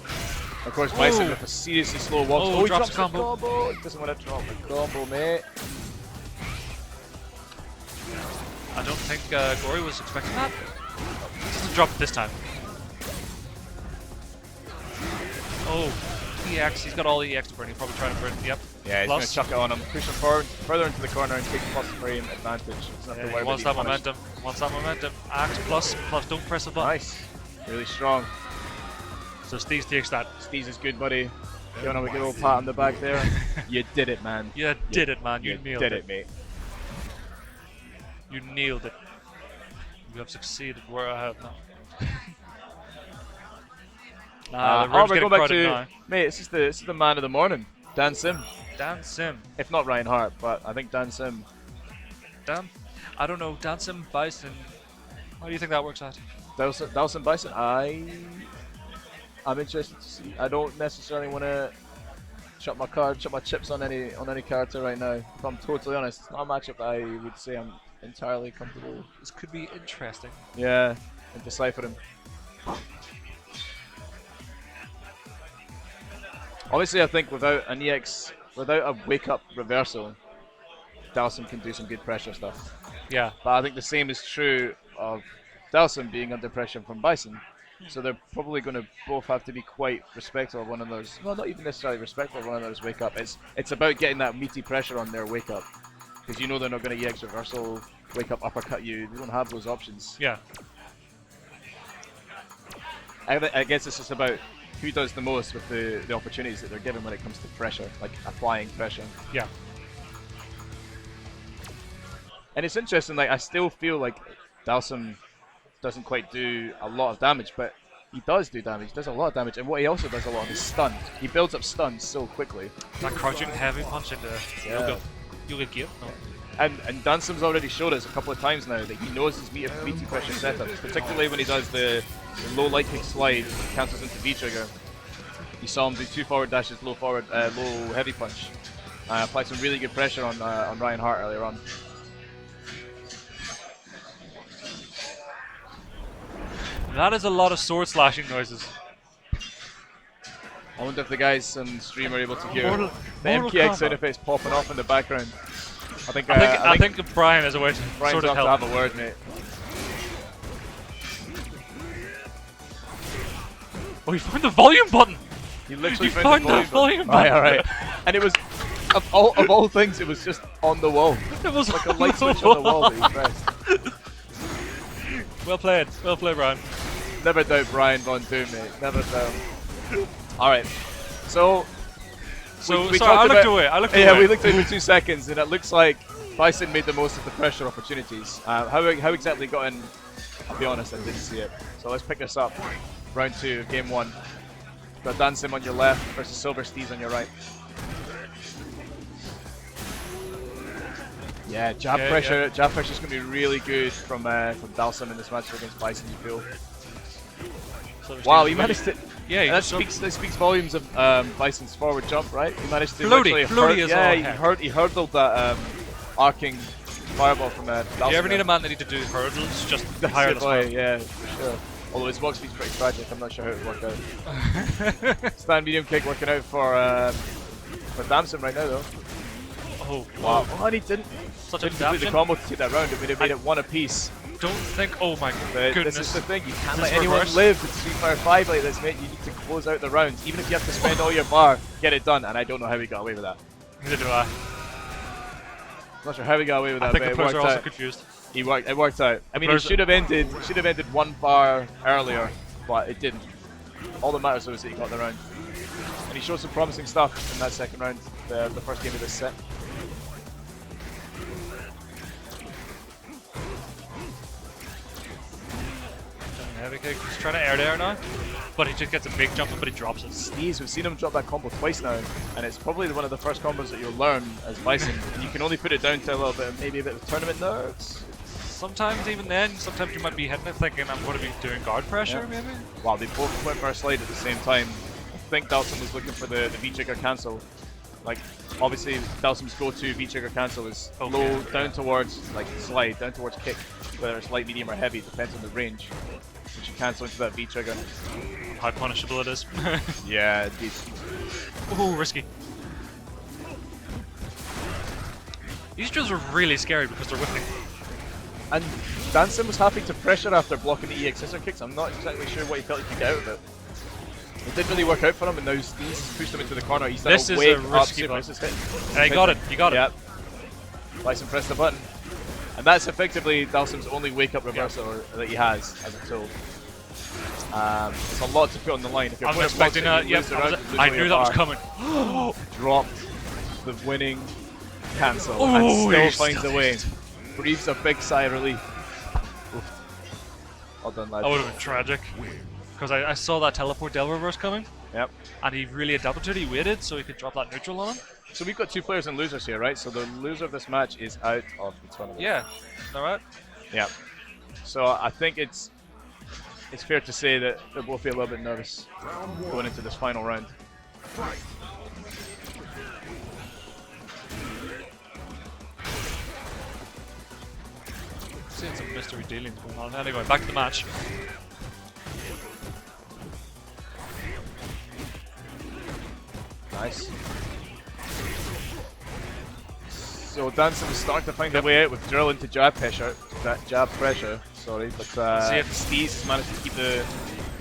Of course, Bison with a seriously slow walk. Oh, He drops drops combo. the combo. He doesn't want to drop the combo, mate. I don't think Gory was expecting that. He doesn't drop it this time. Oh, EX. He's got all EX to burn. He's probably trying to burn. Yep. Yeah, he's going to Plus. chuck it on him. Push him forward, further into the corner and take plus frame advantage. Doesn't have to Yeah, worry he wants that about being punished. momentum. Wants that momentum. Axe plus. Don't press the button. Nice. Really strong. So Steez takes that. Steez is good, buddy. Giving him a good old pat on the back there. You did it, man. You did it, man. You nailed did it. it, mate. You nailed it. You have succeeded where I have now. The room's we're getting going back crowded to now. mate. This is the man of the morning, Dan Sim. Dan Sim. If not Ryan Hart, but I think Dan Sim. Dan? I don't know. Dan Sim, Bison. How do you think that works out? Dalson Bison. I'm interested to see. I don't necessarily want to shut my chips on any character right now. If I'm totally honest, it's not a matchup I would say I'm entirely comfortable with. This could be interesting. Yeah, and decipher him. Obviously, I think without an EX, without a wake-up reversal, Dalsum can do some good pressure stuff. Yeah. But I think the same is true of Dalsum being under pressure from Bison. So they're probably going to both have to be quite respectful of one another's. Well, not even necessarily respectful of one another's wake-up. It's about getting that meaty pressure on their wake-up. Because you know they're not going to EX reversal, wake-up, uppercut you. They don't have those options. Yeah. I guess it's just about who does the most with the opportunities that they're given when it comes to pressure, like applying pressure. Yeah. And it's interesting, like I still feel like Dalsum doesn't quite do a lot of damage, but he does do damage, he does a lot of damage, and what he also does a lot of is stun. He builds up stuns so quickly. That crouching heavy punch into you'll get gear. No. And Dansum's already showed us a couple of times now that he knows his meaty pressure setups, particularly when he does the low light kick slide, cancels into V-trigger. You saw him do 2 forward dashes, low heavy punch. Applied some really good pressure on Ryan Hart earlier on. That is a lot of sword slashing noises. I wonder if the guys on stream are able to hear Mortal the MKX sound Kombat. effects popping off in the background. I think Brian has a way to Brian's sort of have to help. have a word, mate. Oh, you found the volume button! You literally You found found the volume button! Alright. And it was, of all things, it was just on the wall. It was Like a light switch on the wall that you pressed. Well played, Brian. Never doubt Brian Von Doom, mate. Never doubt. Alright. So we sorry, I talked looked about, away. I looked yeah, away. we looked away for 2 seconds, and it looks like Bison made the most of the pressure opportunities. How exactly got in? I'll be honest, I didn't see it. So let's pick this up. Round 2, game 1. Got Dansim on your left versus Silver Steez on your right. Yeah, jab pressure. Yeah. Jab pressure is going to be really good from Dalsim in this match against Bison. You feel? Wow, he managed to. Yeah, that speaks volumes of Bison's forward jump, right? He managed to floaty he hurdled that arcing fireball from Dalsim. Do you ever need a man that need to do hurdles? Just higher the spot. Yeah, for sure. Although his walk speed's pretty tragic, I'm not sure how it worked out. Stand medium kick working out for Damson right now though. Oh wow! Oh, and he didn't complete the combo to take that round. It would have made it 1 apiece. Don't think. Oh my goodness! This is the thing. You can't let anyone live in Street Fighter 5 like this, mate. You need to close out the rounds, even if you have to spend all your bar, get it done. And I don't know how he got away with that. Neither do I. Not sure how he got away with that. I think the players are also confused. It worked out. I mean, it should have ended 1 bar earlier, but it didn't. All that matters was that he got the round. And he showed some promising stuff in that second round, the first game of this set. Heavy kick. He's trying to air there now, but he just gets a big jump but he drops it. Steez, we've seen him drop that combo twice now, and it's probably one of the first combos that you'll learn as Bison. And you can only put it down to a little bit, maybe a bit of tournament nerves. Sometimes even then, sometimes you might be hitting it thinking I'm going to be doing guard pressure, maybe? Wow, they both went for a slide at the same time. I think Dalsim was looking for the V-trigger cancel. Like, obviously, Dalsim's go-to V-trigger cancel is low, down towards, like, slide, down towards kick. Whether it's light, medium, or heavy, depends on the range. Which you cancel into that V-trigger. How punishable it is. Yeah, indeed. Ooh, risky. These drills are really scary because they're whipping. And Dansim was happy to pressure after blocking the EX scissor kicks. I'm not exactly sure what he felt he could get out of it. It didn't really work out for him, and now Steez pushed him into the corner. He's this is a risky button. And he got it. You got it. Yep. Bison pressed the button. And that's effectively Dalsim's only wake-up reversal that he has as a tool. It's a lot to put on the line. If you're I'm expecting that. Yep, I knew that was coming. Dropped the winning cancel and still finds a way. Breathes a big sigh of relief. Oof. Well done, lad. That would have been tragic. Because I saw that teleport Del reverse coming. Yep. And he really adapted to it. He waited so he could drop that neutral on him. So we've got 2 players and losers here, right? So the loser of this match is out of the tournament. Yeah. Alright. Yeah. So I think it's fair to say that they'll both be a little bit nervous going into this final round. Seeing some mystery dealings going on. Anyway, back to the match. Nice. So Dansim is starting to find a way out with drill into jab pressure. Sorry, but Steez has managed to keep the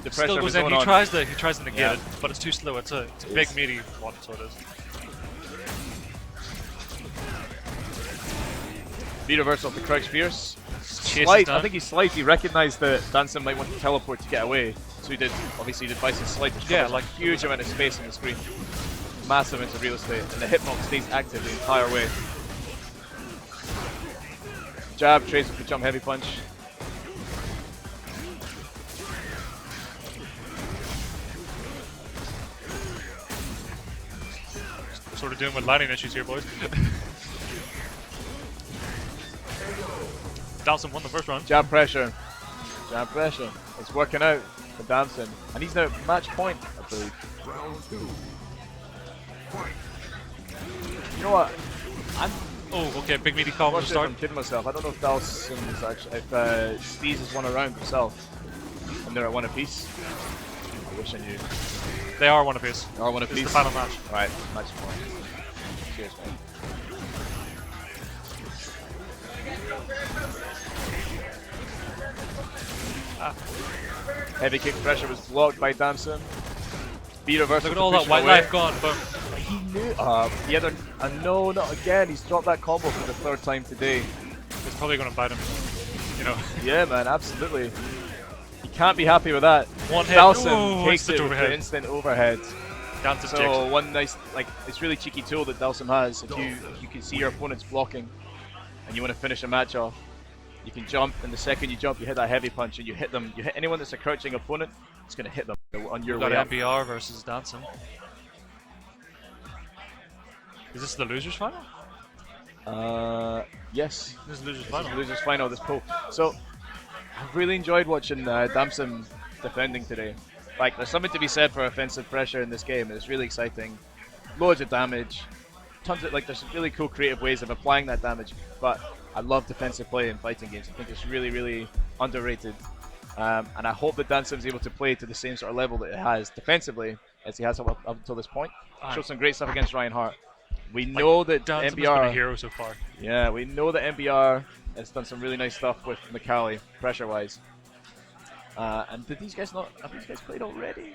pressure. Still goes in. He tries to negate it, but it's too slow. It's a big meaty one, so it is. V reversal to Crouch Fierce. Slide. I think he slides. He recognized that Dansim might want to teleport to get away, so he did. Obviously, he did Bison slide, which covers like a huge amount of space on the screen, massive amounts of real estate, and the hitbox stays active the entire way. Jab trades with the jump heavy punch. Sort of dealing with lighting issues here, boys. Dalsim won the first round. Jab pressure. Jab pressure. It's working out for Damson. And he's now at match point, I believe. You know what? Oh, okay, big meaty combo to start. I'm kidding myself. I don't know if Dalsim is actually, if Steez has won a round himself. And they're at 1 apiece. I wish I knew. They are 1 apiece. They are 1 apiece. It's the final match. Alright, match point. Cheers, man. Heavy kick pressure was blocked by Damson. B reversal. Look at all that white life gone. Boom. He knew. The other. No, not again. He's dropped that combo for the 3rd time today. It's probably going to bite him. You know. Yeah, man, absolutely. He can't be happy with that. One hit. Dalsum Ooh, takes it with overhead. the instant overhead. Dansum So takes. one nice, like, it's really cheeky tool that Dalsum has. If you can see your opponent's blocking, and you want to finish a match off, you can jump, and the second you jump, you hit that heavy punch, and you hit them. You hit anyone that's a crouching opponent, it's going to hit them on your We've way got up. MBR versus Dansum. Is this the losers final? Yes. This is the losers This is final. the losers final of this pool. So I've really enjoyed watching Damson defending today. Like, there's something to be said for offensive pressure in this game. It's really exciting. Loads of damage. Tons of, like, there's some really cool creative ways of applying that damage. But I love defensive play in fighting games. I think it's really, really underrated. And I hope that Dansum's able to play to the same sort of level that it has defensively as he has up until this point. Showed some great stuff against Ryan Hart. We know that Dansum has been a MBR. hero so far. Yeah, we know that MBR has done some really nice stuff with McCallie, pressure-wise. And did these guys not? Have these guys played already?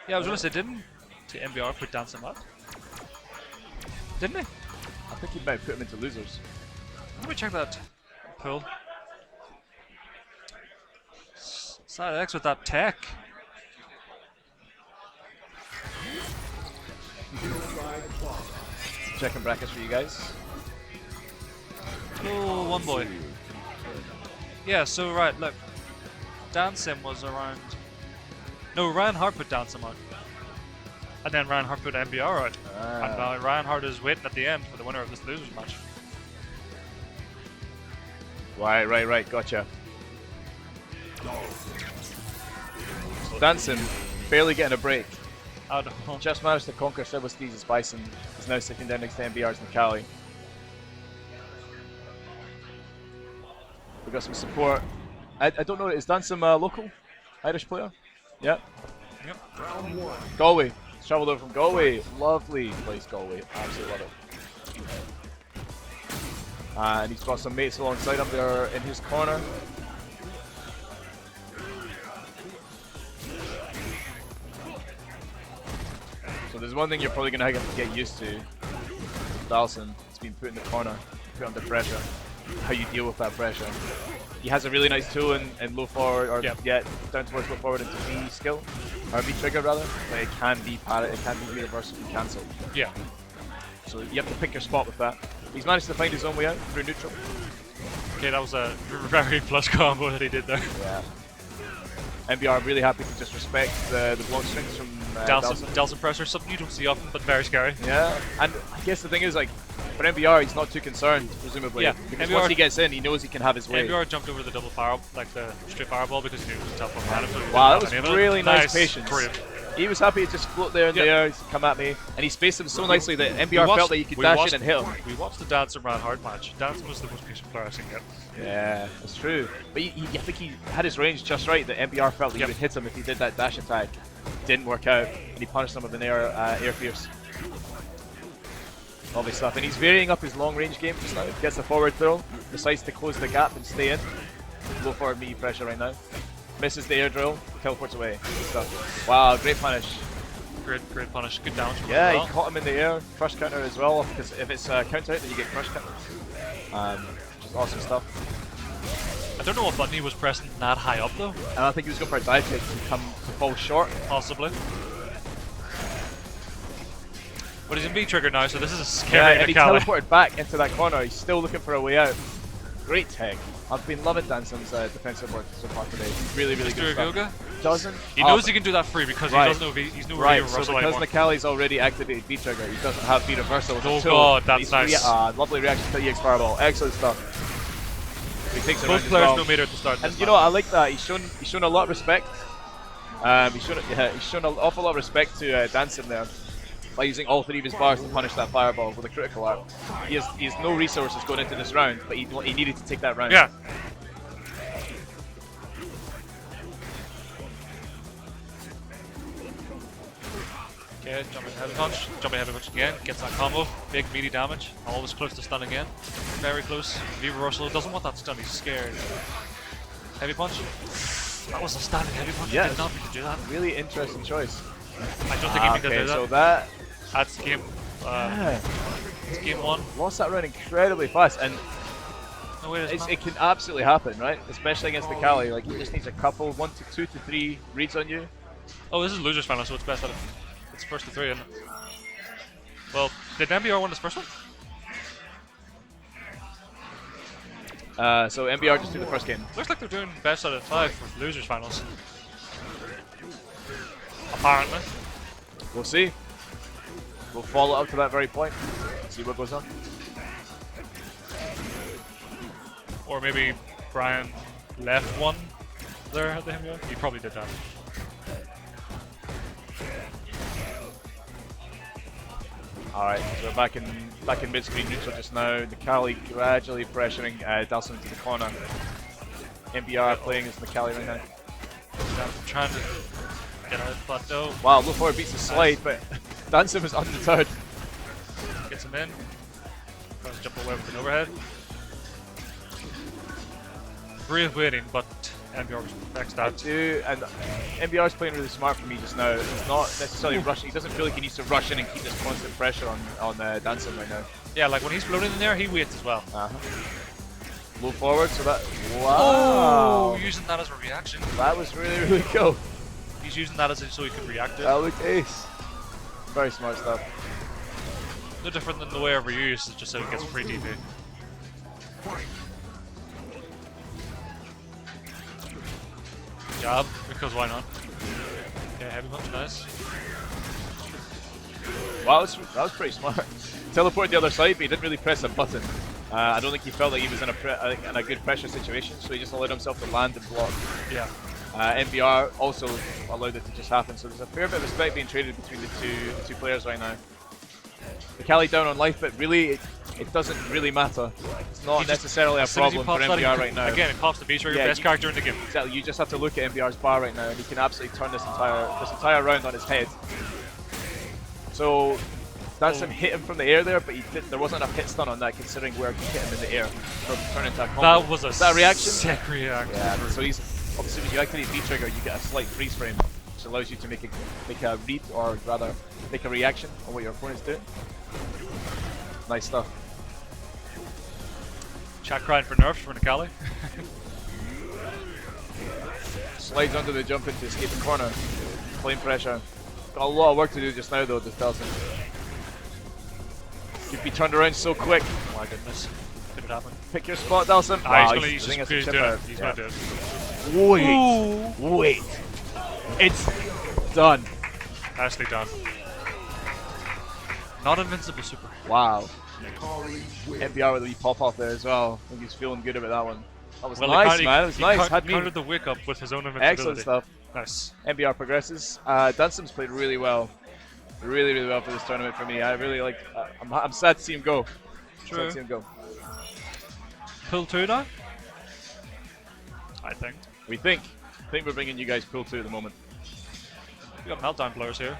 Yeah, I was going to say, didn't MBR put Dansum up? Didn't he? I think he might put him into losers. Let me check that pool. Side X with that tech. Checking brackets for you guys. Oh, one boy. Yeah, so right, look. Dansum was around. No, Ryan Hart put Dansum out. And then Ryan Hart put MBR out. And now Ryan Hart is waiting at the end for the winner of this losers match. Right, gotcha. Dansum barely getting a break. Out of home. Just managed to conquer Steez's Bison. He's now sitting down next to MBR's McCallie. We got some support. I don't know, is Dansum local? Irish player? Yep. Yep. Galway. He's travelled over from Galway. Lovely place, Galway. Absolutely love it. And he's got some mates alongside him there in his corner. So there's one thing you're probably going to have to get used to. Dalsum, it's been put in the corner, put under pressure. How you deal with that pressure. He has a really nice tool in low forward, or down towards low forward into V skill, or V trigger rather, but it can be parried, it can be reversibly cancelled. Yeah. So you have to pick your spot with that. He's managed to find his own way out through neutral. Okay, that was a very flush combo that he did there. Yeah. MBR, I'm really happy to just respect the block strings from Dalsum. Dalsum pressure, something you don't see often, but very scary. Yeah, and I guess the thing is, like, for MBR, he's not too concerned, presumably. Yeah, because MBR once he gets in, he knows he can have his way. MBR jumped over the double fire, like the straight fireball, because he knew it was a tough one behind him. So Wow, that was really nice patience. Great. He was happy to just float there in the air, he's come at me, and he spaced him so nicely that MBR felt that he could dash in and hit him. We watched the Dansum Ryan Hart match. Dansum was the most patient player I've seen yet. Yeah, that's true. But I think he had his range just right, that MBR felt that he would hit him if he did that dash attack. Didn't work out, and he punished him with an air fierce. Lovely stuff, and he's varying up his long range game just now. Gets a forward throw, decides to close the gap and stay in. Low forward me pressure right now. Misses the air drill, teleports away. Good stuff. Wow, great punish. Great punish. Good damage from him Yeah, as well. he caught him in the air. Crush counter as well, because if it's counter out, then you get crush counter. Which is awesome stuff. I don't know what button he was pressing that high up though. And I think he was going for a dive kick to fall short. Possibly. But he's in B trigger now, so this is a scary and he McCallie. teleported back into that corner. He's still looking for a way out. Great tech. I've been loving Dansum's defensive work so far today. Really, really good stuff. Goga? Doesn't. He knows he can do that free because he doesn't know he's no right, reversal so because anymore. McCallie's already activated V trigger, he doesn't have V reversal. Oh god, that's nice. Lovely reaction to EX Fireball. Excellent stuff. He takes it Both around players as well. no meter at the start. And you know what, I like that. He's shown a lot of respect. He's shown an awful lot of respect to Dansum there by using all three of his bars to punish that fireball with a critical art. He has no resources going into this round, but he needed to take that round. Yeah. Okay, jumping heavy punch again, gets that combo, big meaty damage, always close to stun again, very close, V reversal, doesn't want that stun, he's scared. Heavy punch. That was a standing heavy punch. Yes. He did not mean to do that. Really interesting choice. I don't think he meant to Okay, do that. so that That's game. It's game 1. lost that round incredibly fast, and No, wait, it's not. it can absolutely happen, right? Especially against the Cali. Like, he just needs a couple, 1 to 2 to 3 reads on you. Oh, this is losers final, so it's best out of. It's first to 3, isn't it? Well, did MBR win this first one? So MBR just do the first game. Looks like they're doing best out of 5 with losers finals. Apparently. We'll see. We'll follow up to that very point. See what goes on. Or maybe Brian left one there at the MBR. He probably did that. Alright, so we're back in mid-screen neutral just now. Nikali gradually pressuring Dalsum into the corner. MBR playing as Nikali right now. I'm trying to get out, but no. Wow, look forward beats the slide, but Dalsum is undeterred. Gets him in. Tries to jump away with an overhead. Brave waiting, but MBR respects that. And MBR is playing really smart for me just now. He's not necessarily rushing. He doesn't feel like he needs to rush in and keep this constant pressure on Dalsum right now. Yeah, like when he's floating in there, he waits as well. Low forward, so that. Oh, Wow! using that as a reaction. That was really, really cool. He's using that as so he could react to it. That looked ace. Very smart stuff. No different than the way I reuse, it's just so it gets free DP. Jab, because why not? Okay, heavy punch, nice. Wow, that was pretty smart. Teleported the other side, but he didn't really press a button. I don't think he felt like he was in a good pressure situation, so he just allowed himself to land and block. Yeah. MBR also allowed it to just happen, so there's a fair bit of respect being traded between the two players right now. The Cali down on life, but really it doesn't really matter. It's not necessarily a problem for MBR right now. Again, it pops the B-trigger, best character in the game. Exactly, you just have to look at MBR's bar right now, and he can absolutely turn this entire round on his head. So Dalsum hit him from the air there, but there wasn't enough hit stun on that, considering where he hit him in the air for it to turn into a combo. That was a reaction? sick reaction. Yeah, so he's obviously when you activate B-trigger, you get a slight freeze frame, which allows you to make a read, or rather make a reaction on what your opponent's doing. Nice stuff. Chat crying for nerfs for Nikali. Slides under the jump into escape the corner. Flame pressure. Got a lot of work to do just now though, this Dalsum. You'd be turned around so quick. Oh my goodness. Could it happen? Pick your spot, Dalsum. Ah, Wow, he's doing doing a it. He's gonna do it. Wait. It's done. Nicely done. Not invincible super. Wow. MBR with a wee pop off there as well. I think he's feeling good about that one. That was Well, nice, man. It was nice. He countered the wake up with his own invincibility. Excellent stuff. Nice. MBR progresses. Dalsum's played really well. Really, really well for this tournament for me. I really like. I'm sad to see him go. True. Sad to see him go. Pull 2 now? I think. I think we're bringing you guys pool 2 at the moment. We got meltdown players here.